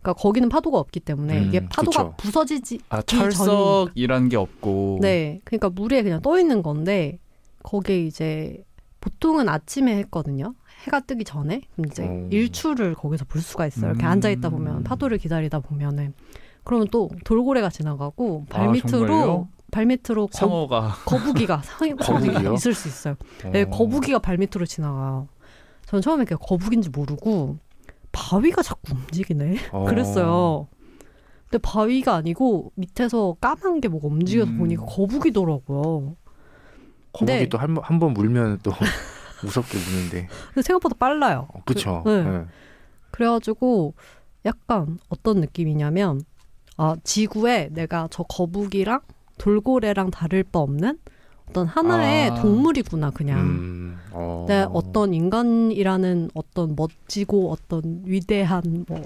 [SPEAKER 3] 그러니까 거기는 파도가 없기 때문에 이게 파도가
[SPEAKER 1] 그쵸.
[SPEAKER 3] 부서지지
[SPEAKER 2] 철석이란 게 없고
[SPEAKER 3] 네, 그러니까 물 위에 그냥 떠 있는 건데 거기에 이제 보통은 아침에 했거든요. 해가 뜨기 전에 그럼 이제 일출을 거기서 볼 수가 있어요. 이렇게 앉아 있다 보면 파도를 기다리다 보면은 그러면 또 돌고래가 지나가고
[SPEAKER 2] 정말요?
[SPEAKER 3] 발밑으로
[SPEAKER 2] 상어가
[SPEAKER 3] 거북이가
[SPEAKER 1] 거북이요?
[SPEAKER 3] 있을 수 있어요. 네, 거북이가 발밑으로 지나가요. 저는 처음에 그게 거북인지 모르고 바위가 자꾸 움직이네. 그랬어요. 근데 바위가 아니고 밑에서 까만 게 뭐가 움직여서 보니까 거북이더라고요.
[SPEAKER 1] 거북이 또 한 번 물면 또 무섭게 무는데.
[SPEAKER 3] 근데 생각보다 빨라요.
[SPEAKER 1] 그렇죠.
[SPEAKER 3] 네. 그래가지고 약간 어떤 느낌이냐면 지구에 내가 저 거북이랑 돌고래랑 다를 바 없는 어떤 하나의 동물이구나 그냥. 내 어떤 인간이라는 어떤 멋지고 어떤 위대한 뭐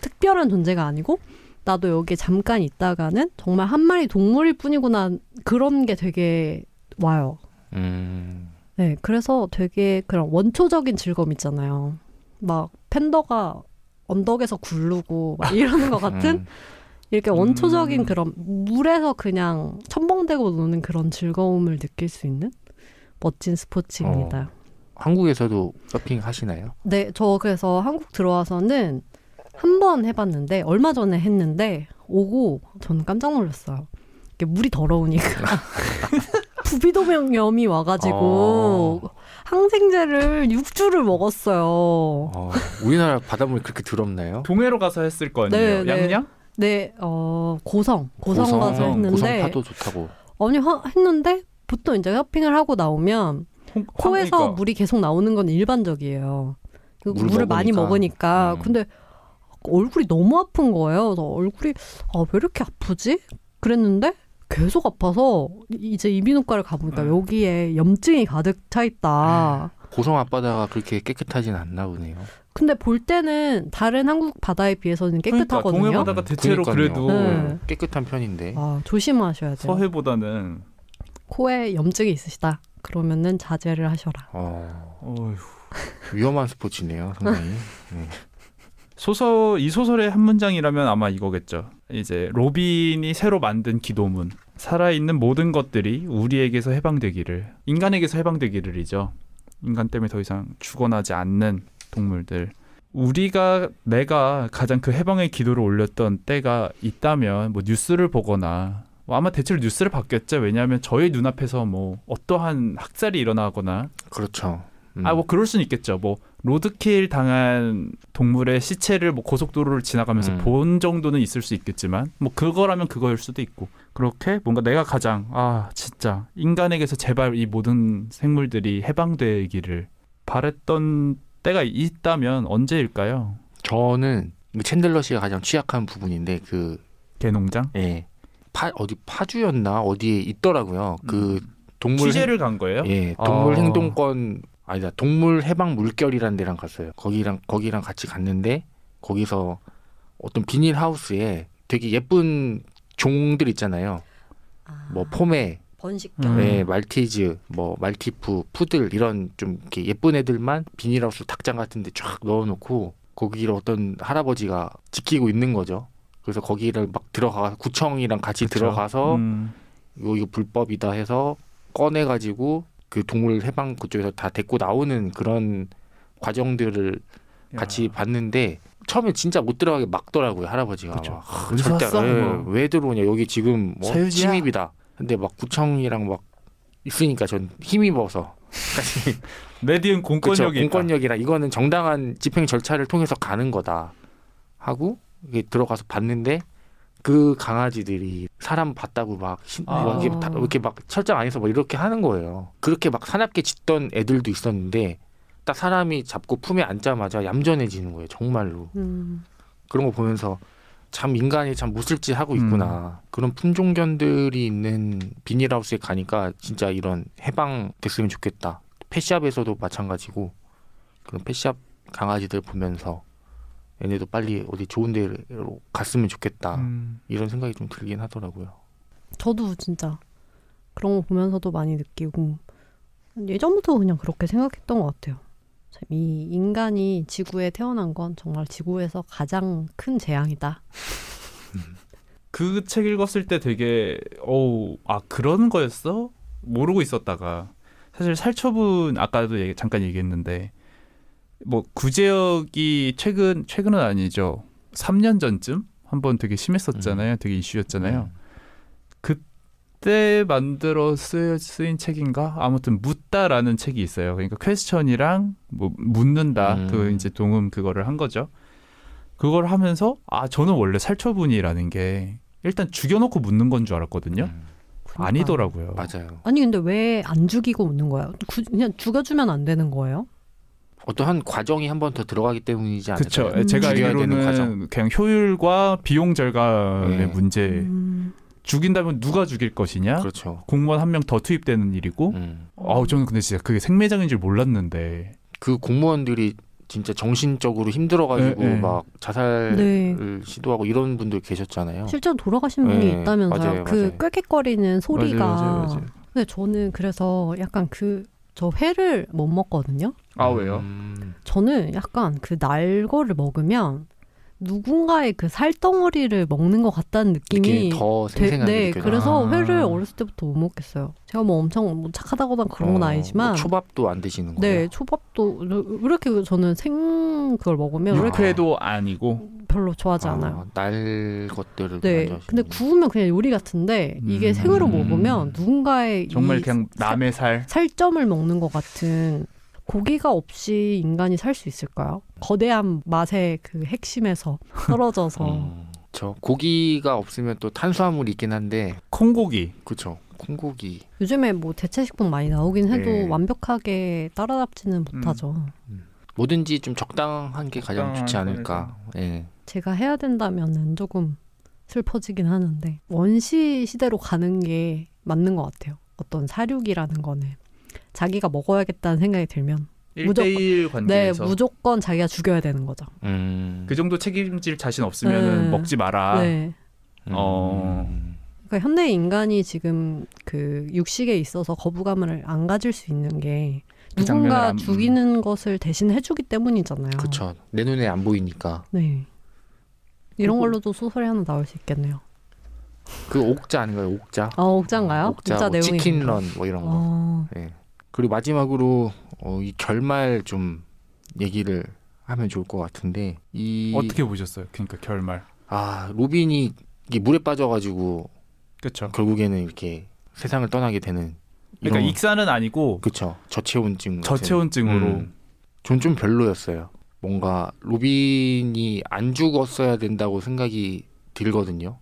[SPEAKER 3] 특별한 존재가 아니고 나도 여기 잠깐 있다가는 정말 한 마리 동물일 뿐이구나 그런 게 되게 와요. 네, 그래서 되게 그런 원초적인 즐거움 있잖아요. 막 팬더가 언덕에서 굴르고 막 이러는 것 같은 이렇게 원초적인 그런 물에서 그냥 첨벙대고 노는 그런 즐거움을 느낄 수 있는 멋진 스포츠입니다.
[SPEAKER 1] 한국에서도 서핑 하시나요?
[SPEAKER 3] 네, 저 그래서 한국 들어와서는 한 번 해봤는데 얼마 전에 했는데 오고 저는 깜짝 놀랐어요. 이게 물이 더러우니까 부비도염이 와가지고 항생제를 6주를 먹었어요.
[SPEAKER 1] 우리나라 바닷물이 그렇게 더럽나요?
[SPEAKER 2] 동해로 가서 했을 거 아니에요?
[SPEAKER 3] 네,
[SPEAKER 2] 양양?
[SPEAKER 3] 네, 고성 가서 했는데
[SPEAKER 1] 고성 파도 좋다고.
[SPEAKER 3] 아니 했는데 보통 이제 서핑을 하고 나오면 코에서
[SPEAKER 2] 그러니까.
[SPEAKER 3] 물이 계속 나오는 건 일반적이에요. 물을 많이
[SPEAKER 1] 먹으니까.
[SPEAKER 3] 먹으니까. 근데 얼굴이 너무 아픈 거예요. 그래서 얼굴이 왜 이렇게 아프지? 그랬는데 계속 아파서 이제 이비인후과를 가보니까 여기에 염증이 가득 차 있다.
[SPEAKER 1] 고성 앞바다가 그렇게 깨끗하진 않나 보네요.
[SPEAKER 3] 근데 볼 때는 다른 한국 바다에 비해서는 깨끗하거든요.
[SPEAKER 2] 그러니까 동해 바다가 대체로
[SPEAKER 1] 그러니까요.
[SPEAKER 2] 그래도
[SPEAKER 3] 네.
[SPEAKER 1] 깨끗한 편인데.
[SPEAKER 3] 조심하셔야 돼요.
[SPEAKER 2] 서해보다는
[SPEAKER 3] 코에 염증이 있으시다. 그러면은 자제를 하셔라.
[SPEAKER 2] 어휴.
[SPEAKER 1] 위험한 스포츠네요, 상당히. 네.
[SPEAKER 2] 이 소설의 한 문장이라면 아마 이거겠죠. 이제 로빈이 새로 만든 기도문. 살아있는 모든 것들이 우리에게서 해방되기를, 인간에게서 해방되기를이죠. 인간 때문에 더 이상 죽어나지 않는 동물들. 내가 가장 그 해방의 기도를 올렸던 때가 있다면 뭐 뉴스를 보거나 아마 대체로 뉴스를 봤겠죠. 왜냐하면 저희 눈앞에서 뭐 어떠한 학살이 일어나거나
[SPEAKER 1] 그렇죠.
[SPEAKER 2] 뭐 그럴 수는 있겠죠. 뭐 로드킬 당한 동물의 시체를 뭐 고속도로를 지나가면서 본 정도는 있을 수 있겠지만 뭐 그거라면 그거일 수도 있고 그렇게 뭔가 내가 가장 진짜 인간에게서 제발 이 모든 생물들이 해방되기를 바랬던 때가 있다면 언제일까요?
[SPEAKER 1] 저는 챈들러 씨가 가장 취약한 부분인데
[SPEAKER 2] 개농장?
[SPEAKER 1] 예. 어디 파주였나 어디에 있더라고요. 그 동물
[SPEAKER 2] 취재를 간 거예요?
[SPEAKER 1] 예, 동물 행동권 아니다. 동물 해방 물결이라는 데랑 갔어요. 거기랑 같이 갔는데 거기서 어떤 비닐하우스에 되게 예쁜 종들 있잖아요. 뭐 포메,
[SPEAKER 3] 번식견.
[SPEAKER 1] 네, 말티즈, 뭐 말티푸, 푸들 이런 좀 이렇게 예쁜 애들만 비닐하우스 닭장 같은데 쫙 넣어놓고 거기를 어떤 할아버지가 지키고 있는 거죠. 그래서 거기를 막 들어가 구청이랑 같이
[SPEAKER 2] 그쵸?
[SPEAKER 1] 들어가서 이거 불법이다 해서 꺼내가지고 그 동물 해방 그쪽에서 다 데리고 나오는 그런 과정들을 같이 봤는데 처음에 진짜 못 들어가게 막더라고요 할아버지가. 절대 왜 들어오냐 여기 지금 뭐
[SPEAKER 2] 사유지야?
[SPEAKER 1] 침입이다. 근데 막 구청이랑 막 있으니까 전 힘입어서
[SPEAKER 2] 메디은 공권력이
[SPEAKER 1] 공권력이라 이거는 정당한 집행 절차를 통해서 가는 거다 하고 이게 들어가서 봤는데 그 강아지들이 사람 봤다고 막 이렇게 막 철장 안에서 막 이렇게 하는 거예요. 그렇게 막 사납게 짖던 애들도 있었는데 딱 사람이 잡고 품에 앉자마자 얌전해지는 거예요. 정말로. 그런 거 보면서 참 인간이 참 무슬짓 하고 있구나. 그런 품종견들이 있는 비닐하우스에 가니까 진짜 이런 해방됐으면 좋겠다. 펫샵에서도 마찬가지고 그런 펫샵 강아지들 보면서 얘네도 빨리 어디 좋은 데로 갔으면 좋겠다. 이런 생각이 좀 들긴 하더라고요.
[SPEAKER 3] 저도 진짜 그런 거 보면서도 많이 느끼고 예전부터 그냥 그렇게 생각했던 것 같아요. 이 인간이 지구에 태어난 건 정말 지구에서 가장 큰 재앙이다.
[SPEAKER 2] 그 책 읽었을 때 되게 그런 거였어? 모르고 있었다가 사실 살처분 아까도 잠깐 얘기했는데 뭐 구제역이 최근은 아니죠. 3년 전쯤 한번 되게 심했었잖아요. 되게 이슈였잖아요. 그때 만들어 쓰인 책인가? 아무튼 묻다라는 책이 있어요. 그러니까 퀘스천이랑 뭐 묻는다. 그 이제 동음 그거를 한 거죠. 그걸 하면서 저는 원래 살처분이라는 게 일단 죽여놓고 묻는 건 줄 알았거든요. 아니더라고요.
[SPEAKER 1] 맞아요.
[SPEAKER 3] 아니 근데 왜 안 죽이고 묻는 거예요? 그냥 죽여주면 안 되는 거예요?
[SPEAKER 1] 어떠한 과정이 한 번 더 들어가기 때문이지 않을까요?
[SPEAKER 2] 그렇죠. 제가
[SPEAKER 1] 죽여야 되는 과정.
[SPEAKER 2] 알기로는 그냥 효율과 비용 절감의
[SPEAKER 1] 네.
[SPEAKER 2] 문제. 죽인다면 누가 죽일 것이냐?
[SPEAKER 1] 그렇죠.
[SPEAKER 2] 공무원 한 명 더 투입되는 일이고. 저는 근데 진짜 그게 생매장인 줄 몰랐는데.
[SPEAKER 1] 그 공무원들이 진짜 정신적으로 힘들어가지고
[SPEAKER 2] 네, 네.
[SPEAKER 1] 막 자살을
[SPEAKER 3] 네.
[SPEAKER 1] 시도하고 이런 분들 계셨잖아요.
[SPEAKER 3] 실제로 돌아가신 분이
[SPEAKER 1] 네,
[SPEAKER 3] 있다면서요.
[SPEAKER 1] 맞아요,
[SPEAKER 3] 그
[SPEAKER 1] 맞아요.
[SPEAKER 3] 꾀꾀거리는 소리가.
[SPEAKER 2] 맞아요.
[SPEAKER 3] 근데 저는 그래서 약간 저 회를 못 먹거든요.
[SPEAKER 2] 아 왜요?
[SPEAKER 3] 저는 약간 그 날거를 먹으면 누군가의 그 살덩어리를 먹는 것 같다는 느낌이
[SPEAKER 1] 느낌이 더 생생하게
[SPEAKER 3] 네,
[SPEAKER 1] 느껴져요.
[SPEAKER 3] 그래서
[SPEAKER 2] 아.
[SPEAKER 3] 회를 어렸을 때부터 못 먹겠어요. 제가 뭐 엄청 뭐 착하다거나 그런 건 아니지만
[SPEAKER 1] 뭐 초밥도 안 드시는 거예요?
[SPEAKER 3] 네, 초밥도 왜 이렇게 저는 그걸 먹으면 왜 이렇게
[SPEAKER 2] 육회도 아니고.
[SPEAKER 3] 별로 좋아하지 않아요.
[SPEAKER 1] 날 것들을
[SPEAKER 3] 네,
[SPEAKER 1] 안 좋아하시는
[SPEAKER 3] 근데 구우면 그냥 요리 같은데 이게 생으로 먹으면 누군가의
[SPEAKER 2] 정말
[SPEAKER 3] 이
[SPEAKER 2] 그냥 남의 살.
[SPEAKER 3] 살점을 먹는 것 같은 고기가 없이 인간이 살 수 있을까요? 거대한 맛의 그 핵심에서 떨어져서
[SPEAKER 1] 저 고기가 없으면 또 탄수화물이 있긴 한데
[SPEAKER 2] 콩고기.
[SPEAKER 1] 그쵸 콩고기
[SPEAKER 3] 요즘에 뭐 대체식품 많이 나오긴 해도
[SPEAKER 1] 네.
[SPEAKER 3] 완벽하게 따라잡지는 못하죠.
[SPEAKER 1] 뭐든지 좀 적당한 게 가장
[SPEAKER 2] 적당한
[SPEAKER 1] 좋지 않을까. 예.
[SPEAKER 3] 제가 해야 된다면은 조금 슬퍼지긴 하는데 원시 시대로 가는 게 맞는 것 같아요. 어떤 사육이라는 거는 자기가 먹어야겠다는 생각이 들면
[SPEAKER 2] 1대1
[SPEAKER 3] 네,
[SPEAKER 2] 관계에서
[SPEAKER 3] 무조건 자기가 죽여야 되는 거죠.
[SPEAKER 2] 그 정도 책임질 자신 없으면
[SPEAKER 3] 네.
[SPEAKER 2] 먹지 마라.
[SPEAKER 3] 네. 그러니까 현대 인간이 지금 그 육식에 있어서 거부감을 안 가질 수 있는 게
[SPEAKER 2] 그 장면을
[SPEAKER 3] 누군가
[SPEAKER 2] 안-
[SPEAKER 3] 죽이는 것을 대신 해주기 때문이잖아요.
[SPEAKER 1] 그쵸. 내 눈에 안 보이니까.
[SPEAKER 3] 네. 이런
[SPEAKER 2] 그리고-
[SPEAKER 3] 걸로도 소설이 하나 나올 수 있겠네요.
[SPEAKER 1] 그 옥자 아닌가요? 옥자.
[SPEAKER 3] 옥자인가요?
[SPEAKER 1] 옥자, 뭐
[SPEAKER 3] 내용이
[SPEAKER 1] 치킨런 뭐 이런 거. 예. 그리고 마지막으로 이 결말 좀 얘기를 하면 좋을 것 같은데
[SPEAKER 2] 어떻게 보셨어요? 그러니까 결말.
[SPEAKER 1] 로빈이 이게 물에 빠져가지고
[SPEAKER 2] 그렇죠.
[SPEAKER 1] 결국에는 이렇게 세상을 떠나게 되는
[SPEAKER 2] 그러니까
[SPEAKER 1] 이런
[SPEAKER 2] 익사는 아니고
[SPEAKER 1] 그쵸 저체온증 같은.
[SPEAKER 2] 저체온증으로
[SPEAKER 1] 전 좀 별로였어요. 뭔가 로빈이 안 죽었어야 된다고 생각이 들거든요.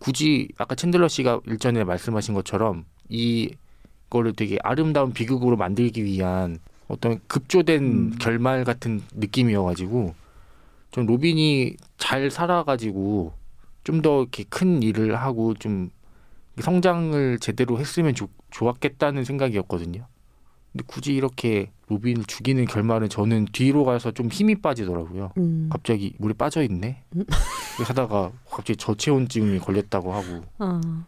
[SPEAKER 1] 굳이 아까 챈들러 씨가 일전에 말씀하신 것처럼 이거를 되게 아름다운 비극으로 만들기 위한 어떤 급조된 결말 같은 느낌이어가지고 전 로빈이 잘 살아가지고 좀 더 이렇게 큰 일을 하고 좀 성장을 제대로 했으면 좋았겠다는 생각이었거든요. 근데 굳이 이렇게 로빈을 죽이는 결말은 저는 뒤로 가서 좀 힘이 빠지더라고요. 갑자기 물에 빠져 있네. 하다가 갑자기 저체온증이 걸렸다고 하고.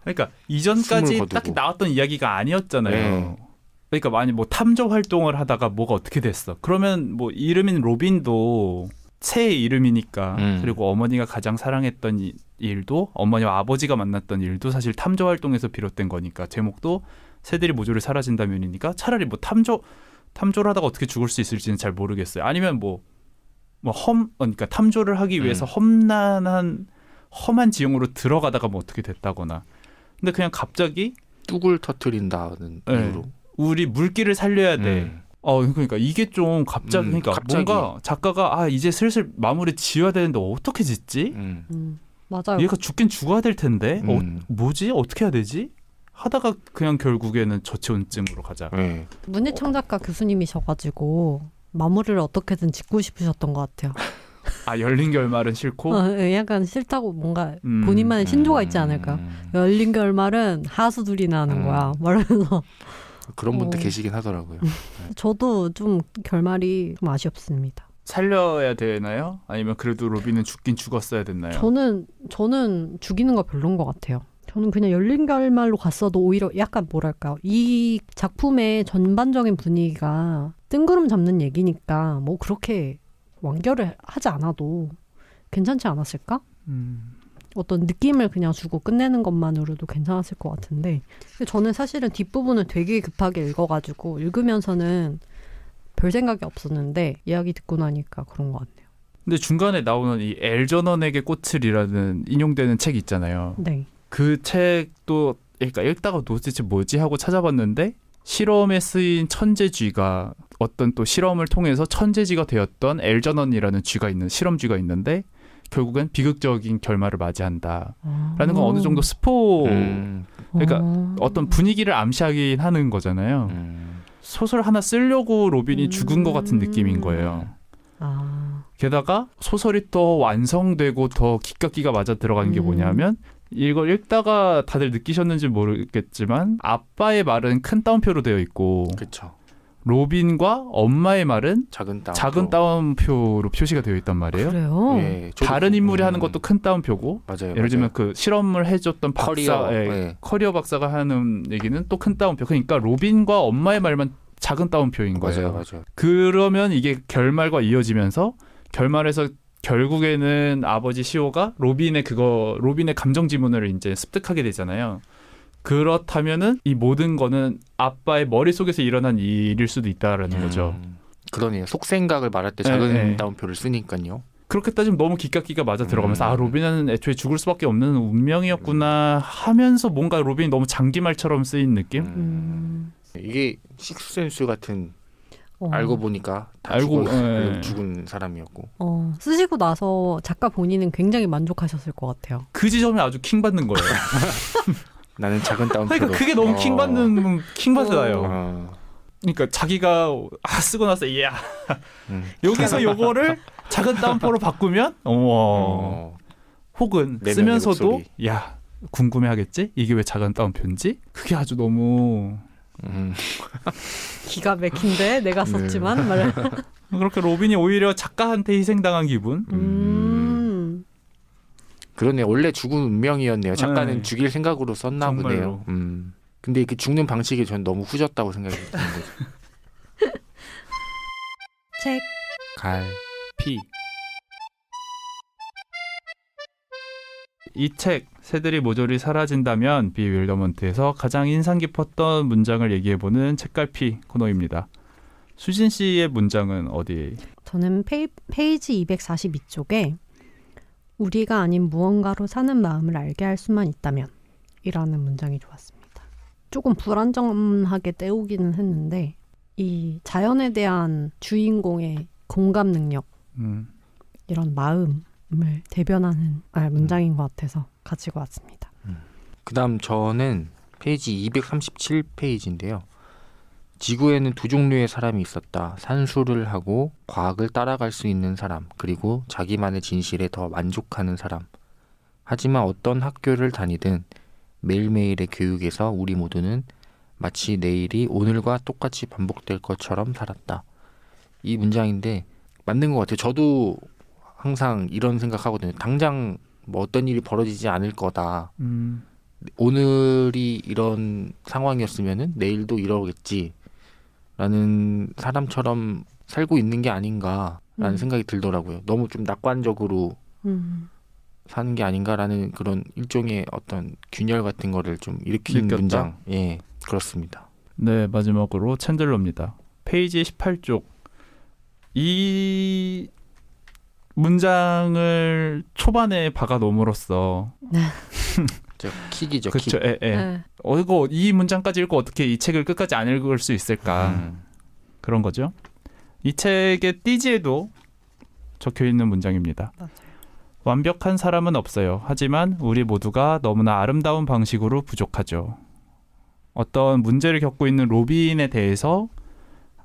[SPEAKER 2] 그러니까
[SPEAKER 1] 숨을
[SPEAKER 2] 이전까지
[SPEAKER 1] 거두고.
[SPEAKER 2] 딱히 나왔던 이야기가 아니었잖아요.
[SPEAKER 1] 네.
[SPEAKER 2] 그러니까 만약 뭐 탐조 활동을 하다가 뭐가 어떻게 됐어? 그러면 뭐 이름인 로빈도 새의 이름이니까 그리고 어머니가 가장 사랑했던 일도 어머니와 아버지가 만났던 일도 사실 탐조 활동에서 비롯된 거니까 제목도 새들이 모조리 사라진다면이니까 차라리 뭐 탐조를 하다가 어떻게 죽을 수 있을지는 잘 모르겠어요. 아니면 그러니까 탐조를 하기 위해서 험한 지형으로 들어가다가 뭐 어떻게 됐다거나. 근데 그냥 갑자기
[SPEAKER 1] 뚝을 터트린다는 이유로.
[SPEAKER 2] 우리 물기를 살려야 돼. 그러니까 이게 좀 갑자기
[SPEAKER 1] 갑자기.
[SPEAKER 2] 뭔가 작가가 이제 슬슬 마무리 지어야 되는데 어떻게 짓지?
[SPEAKER 3] 맞아요.
[SPEAKER 2] 얘가 죽긴 죽어야 될 텐데 뭐지? 어떻게 해야 되지? 하다가 그냥 결국에는 저체온증으로 가자.
[SPEAKER 1] 네.
[SPEAKER 3] 문예창작가 교수님이셔가지고 마무리를 어떻게든 짓고 싶으셨던 것 같아요.
[SPEAKER 2] 열린 결말은 싫고
[SPEAKER 3] 약간 싫다고 뭔가 본인만의 신조가 있지 않을까. 열린 결말은 하수 둘이 나는 거야. 말하면서
[SPEAKER 1] 그런 분들 계시긴 하더라고요.
[SPEAKER 3] 저도 좀 결말이 좀 아쉽습니다.
[SPEAKER 2] 살려야 되나요? 아니면 그래도 로빈은 죽긴 죽었어야 됐나요?
[SPEAKER 3] 저는 죽이는 거 별론 것 같아요. 저는 그냥 열린 결말로 갔어도 오히려 약간 뭐랄까 이 작품의 전반적인 분위기가 뜬구름 잡는 얘기니까 뭐 그렇게 완결을 하지 않아도 괜찮지 않았을까? 어떤 느낌을 그냥 주고 끝내는 것만으로도 괜찮았을 것 같은데 근데 저는 사실은 뒷부분을 되게 급하게 읽어가지고 읽으면서는 별 생각이 없었는데 이야기 듣고 나니까 그런 것 같네요.
[SPEAKER 2] 근데 중간에 나오는 이 엘저넌에게 꽃을이라는 인용되는 책 있잖아요.
[SPEAKER 3] 네.
[SPEAKER 2] 그 책도 그러니까 읽다가 도대체 뭐지 하고 찾아봤는데 실험에 쓰인 천재쥐가 어떤 또 실험을 통해서 천재쥐가 되었던 엘저넌이라는 쥐가 있는 실험쥐가 있는데 결국엔 비극적인 결말을 맞이한다라는 건 어느 정도 스포 그러니까 어떤 분위기를 암시하긴 하는 거잖아요. 소설 하나 쓰려고 로빈이 죽은 것 같은 느낌인 거예요. 게다가 소설이 더 완성되고 더 기깎기가 맞아 들어가는 게 뭐냐면 이걸 읽다가 다들 느끼셨는지 모르겠지만 아빠의 말은 큰 따옴표로 되어 있고
[SPEAKER 1] 그렇죠.
[SPEAKER 2] 로빈과 엄마의 말은
[SPEAKER 1] 작은
[SPEAKER 2] 작은 따옴표로 표시가 되어 있단 말이에요.
[SPEAKER 3] 그래요?
[SPEAKER 1] 예, 저도-
[SPEAKER 2] 다른 인물이 하는 것도 큰 따옴표고
[SPEAKER 1] 맞아요.
[SPEAKER 2] 예를 들면 그 실험을 해줬던
[SPEAKER 1] 커리어,
[SPEAKER 2] 박사,
[SPEAKER 1] 예.
[SPEAKER 2] 커리어 박사가 하는 얘기는 또 큰 따옴표. 그러니까 로빈과 엄마의 말만 작은 따옴표인 거예요.
[SPEAKER 1] 맞아요.
[SPEAKER 2] 그러면 이게 결말과 이어지면서 결말에서 결국에는 아버지 시오가 로빈의 감정 지문을 이제 습득하게 되잖아요. 그렇다면은 이 모든 거는 아빠의 머릿속에서 일어난 일일 수도 있다라는 거죠.
[SPEAKER 1] 그러네요. 속생각을 말할 때
[SPEAKER 2] 네,
[SPEAKER 1] 작은
[SPEAKER 2] 네.
[SPEAKER 1] 따옴표를 쓰니까요.
[SPEAKER 2] 그렇게 따지면 너무 기깎기가 맞아 들어가면서 아 로빈은 애초에 죽을 수밖에 없는 운명이었구나 하면서 뭔가 로빈이 너무 장기말처럼 쓰인 느낌?
[SPEAKER 1] 이게 식스센스 같은
[SPEAKER 3] 어.
[SPEAKER 1] 알고 보니까 다
[SPEAKER 2] 알고, 예.
[SPEAKER 1] 죽은 사람이었고.
[SPEAKER 3] 쓰시고 나서 작가 본인은 굉장히 만족하셨을 것 같아요.
[SPEAKER 2] 그 지점에 아주 킹받는 거예요.
[SPEAKER 1] 나는 작은 따옴표로.
[SPEAKER 2] 그러니까 그게 너무 킹받아요.
[SPEAKER 1] 어.
[SPEAKER 2] 그러니까 자기가 쓰고 나서 이야
[SPEAKER 1] 음.
[SPEAKER 2] 여기서 요거를 작은 따옴표로 바꾸면 혹은
[SPEAKER 1] 내면의
[SPEAKER 2] 쓰면서도
[SPEAKER 1] 목소리.
[SPEAKER 2] 야 궁금해하겠지? 이게 왜 작은 따옴표인지? 그게 아주 너무
[SPEAKER 3] 기가 막힌데 내가 썼지만 말.
[SPEAKER 2] 그렇게 로빈이 오히려 작가한테 희생당한 기분?
[SPEAKER 1] 그러네. 원래 죽은 운명이었네요. 작가는
[SPEAKER 2] 네.
[SPEAKER 1] 죽일 생각으로 썼나
[SPEAKER 2] 정말로.
[SPEAKER 1] 보네요. 근데 이렇게 죽는 방식이 전 너무 후졌다고 생각이 드는 거죠.
[SPEAKER 3] 책
[SPEAKER 1] 갈피.
[SPEAKER 2] 이 책 새들이 모조리 사라진다면 비윌더먼트에서 가장 인상 깊었던 문장을 얘기해보는 책갈피 코너입니다. 수진 씨의 문장은 어디?
[SPEAKER 3] 저는 페이지 242쪽에 우리가 아닌 무언가로 사는 마음을 알게 할 수만 있다면 이라는 문장이 좋았습니다. 조금 불안정하게 때우기는 했는데 이 자연에 대한 주인공의 공감 능력 이런 마음을 대변하는 문장인 것 같아서 가지고 왔습니다.
[SPEAKER 1] 그다음 저는 페이지 237페이지인데요. 지구에는 두 종류의 사람이 있었다. 산수를 하고 과학을 따라갈 수 있는 사람, 그리고 자기만의 진실에 더 만족하는 사람. 하지만 어떤 학교를 다니든 매일매일의 교육에서 우리 모두는 마치 내일이 오늘과 똑같이 반복될 것처럼 살았다. 이 문장인데 맞는 것 같아요. 저도 항상 이런 생각하거든요. 당장 뭐 어떤 일이 벌어지지 않을 거다. 오늘이 이런 상황이었으면은 내일도 이러겠지. 라는 사람처럼 살고 있는 게 아닌가라는 생각이 들더라고요. 너무 좀 낙관적으로 사는 게 아닌가라는 그런 일종의 어떤 균열 같은 거를 좀 일으키는
[SPEAKER 2] 느꼈다?
[SPEAKER 1] 문장. 예, 그렇습니다.
[SPEAKER 2] 네, 마지막으로 챈들러입니다. 페이지 18쪽. 이 문장을 초반에 박아 놓음으로써
[SPEAKER 1] 킥이죠.
[SPEAKER 2] 그렇죠.
[SPEAKER 1] 킥.
[SPEAKER 3] 네.
[SPEAKER 2] 이거 이 문장까지 읽고 어떻게 이 책을 끝까지 안 읽을 수 있을까? 그런 거죠. 이 책의 띠지에도 적혀 있는 문장입니다.
[SPEAKER 3] 맞아요.
[SPEAKER 2] 완벽한 사람은 없어요. 하지만 우리 모두가 너무나 아름다운 방식으로 부족하죠. 어떤 문제를 겪고 있는 로빈에 대해서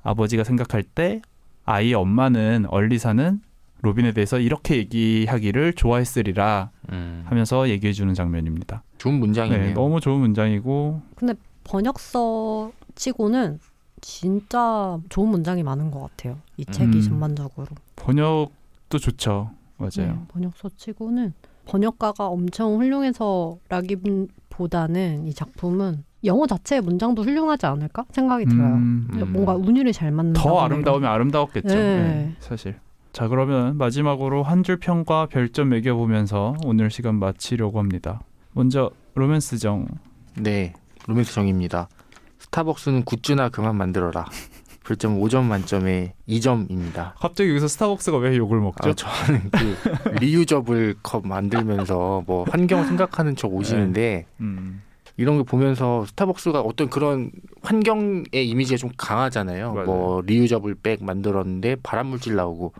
[SPEAKER 2] 아버지가 생각할 때 아이의 엄마는 얼리사는 로빈에 대해서 이렇게 얘기하기를 좋아했으리라 하면서 얘기해주는 장면입니다.
[SPEAKER 1] 좋은 문장이네요.
[SPEAKER 2] 네, 너무 좋은 문장이고
[SPEAKER 3] 근데 번역서 치고는 진짜 좋은 문장이 많은 것 같아요. 이 책이 전반적으로.
[SPEAKER 2] 번역도 좋죠. 맞아요.
[SPEAKER 3] 네, 번역서 치고는 번역가가 엄청 훌륭해서라기보다는 이 작품은 영어 자체의 문장도 훌륭하지 않을까 생각이 들어요. 뭔가 운율이 잘 맞는.
[SPEAKER 2] 더 아름다우면 아름다웠겠죠.
[SPEAKER 3] 네.
[SPEAKER 2] 네, 사실. 자, 그러면 마지막으로 한 줄 평과 별점 매겨보면서 오늘 시간 마치려고 합니다. 먼저 로맨스정.
[SPEAKER 1] 네, 로맨스 정입니다. 스타벅스는 굿즈나 그만 만들어라. 별점 5점 만점에 2점입니다.
[SPEAKER 2] 갑자기 여기서 스타벅스가 왜 욕을 먹죠?
[SPEAKER 1] 저는 그 리유저블 컵 만들면서 뭐 환경 생각하는 척 오시는데 이런 거 보면서 스타벅스가 어떤 그런 환경의 이미지가 좀 강하잖아요.
[SPEAKER 2] 맞아요.
[SPEAKER 1] 뭐 리유저블 백 만들었는데 발암물질 나오고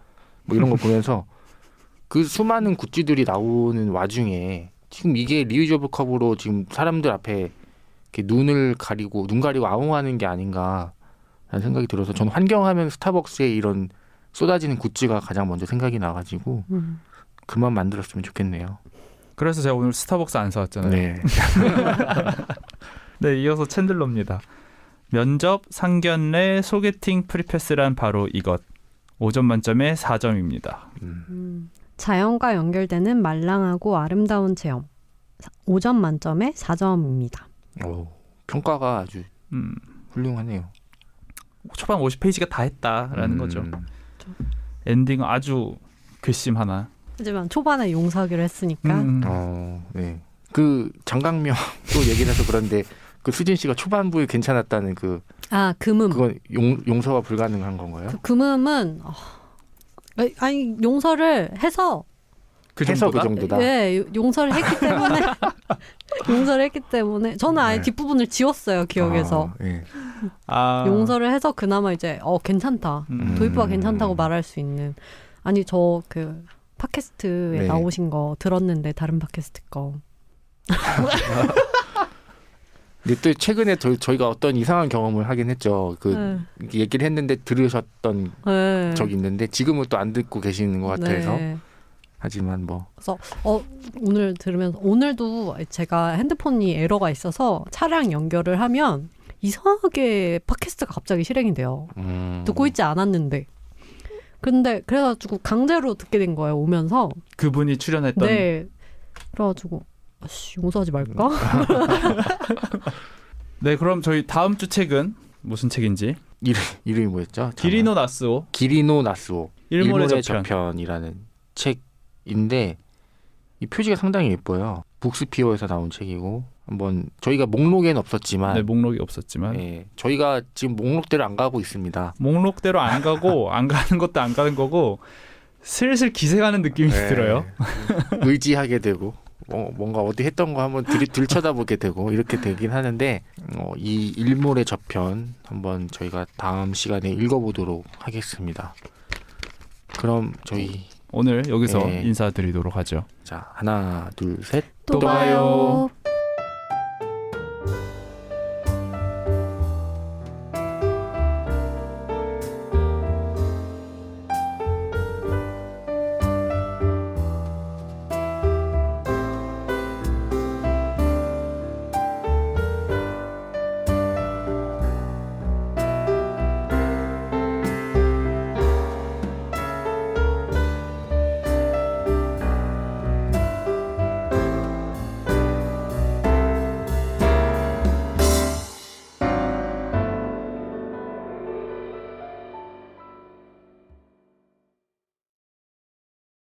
[SPEAKER 1] 뭐 이런 거 보면서 그 수많은 굿즈들이 나오는 와중에 지금 이게 리유저블 컵으로 지금 사람들 앞에 이렇게 눈 가리고 아웅하는 게 아닌가 라는 생각이 들어서 저는 환경하면 스타벅스의 이런 쏟아지는 굿즈가 가장 먼저 생각이 나가지고 그만 만들었으면 좋겠네요.
[SPEAKER 2] 그래서 제가 오늘 스타벅스 안 사왔잖아요.
[SPEAKER 1] 네.
[SPEAKER 2] 네, 이어서 챈들러입니다. 면접, 상견례, 소개팅, 프리패스란 바로 이것. 5점 만점에 4점입니다.
[SPEAKER 3] 자연과 연결되는 말랑하고 아름다운 체험. 5점 만점에 4점입니다.
[SPEAKER 1] 평가가 아주 훌륭하네요.
[SPEAKER 2] 초반 50페이지가 다 했다라는 거죠. 엔딩은 아주 괘씸하나.
[SPEAKER 3] 하지만 초반에 용서하기로 했으니까.
[SPEAKER 1] 네. 그 장강명 또 얘기를 해서 그런데 그 수진 씨가 초반부에 괜찮았다는
[SPEAKER 3] 금음.
[SPEAKER 1] 그건 용서가 불가능한 건가요?
[SPEAKER 3] 금음은 아니 용서를 해서
[SPEAKER 2] 그
[SPEAKER 1] 해서 그
[SPEAKER 2] 정도다?
[SPEAKER 1] 정도다.
[SPEAKER 3] 네, 용서를 했기 때문에 용서를 했기 때문에 저는 아예
[SPEAKER 1] 네.
[SPEAKER 3] 뒷부분을 지웠어요, 기억에서.
[SPEAKER 1] 네.
[SPEAKER 3] 용서를 해서 그나마 이제 괜찮다. 도입부가 괜찮다고 말할 수 있는. 아니 저 그 팟캐스트에
[SPEAKER 1] 네.
[SPEAKER 3] 나오신 거 들었는데 다른 팟캐스트 거.
[SPEAKER 1] 근데 또 최근에 저희가 어떤 이상한 경험을 하긴 했죠. 얘기를 했는데 들으셨던
[SPEAKER 3] 네.
[SPEAKER 1] 적이 있는데 지금은 또 안 듣고 계시는 것 같아서.
[SPEAKER 3] 네.
[SPEAKER 1] 하지만 뭐
[SPEAKER 3] 그래서 오늘 들으면서 오늘도 제가 핸드폰이 에러가 있어서 차량 연결을 하면 이상하게 팟캐스트가 갑자기 실행이 돼요. 듣고 있지 않았는데. 근데 그래가지고 강제로 듣게 된 거예요. 오면서.
[SPEAKER 2] 그분이 출연했던.
[SPEAKER 3] 네. 그래가지고 용서하지 말까?
[SPEAKER 2] 네, 그럼 저희 다음 주 책은 무슨 책인지.
[SPEAKER 1] 이름이 뭐였죠?
[SPEAKER 2] 기리노 나스오.
[SPEAKER 1] 기리노 나스오.
[SPEAKER 2] 일몰의 저편.
[SPEAKER 1] 저편이라는 책인데 이 표지가 상당히 예뻐요. 북스피어에서 나온 책이고 한번 저희가 목록에는 없었지만
[SPEAKER 2] 네, 목록이 없었지만
[SPEAKER 1] 예, 저희가 지금 목록대로 안 가고 있습니다.
[SPEAKER 2] 목록대로 안 가고 안 가는 것도 안 가는 거고 슬슬 기세가는 느낌이
[SPEAKER 1] 네.
[SPEAKER 2] 들어요.
[SPEAKER 1] 의지하게 되고 뭔가 어디 했던 거 한번 들쳐다보게 되고 이렇게 되긴 하는데 이 일몰의 저편 한번 저희가 다음 시간에 읽어보도록 하겠습니다. 그럼 저희
[SPEAKER 2] 오늘 여기서
[SPEAKER 1] 네.
[SPEAKER 2] 인사드리도록 하죠.
[SPEAKER 1] 자 하나 둘 셋
[SPEAKER 3] 또 봐요.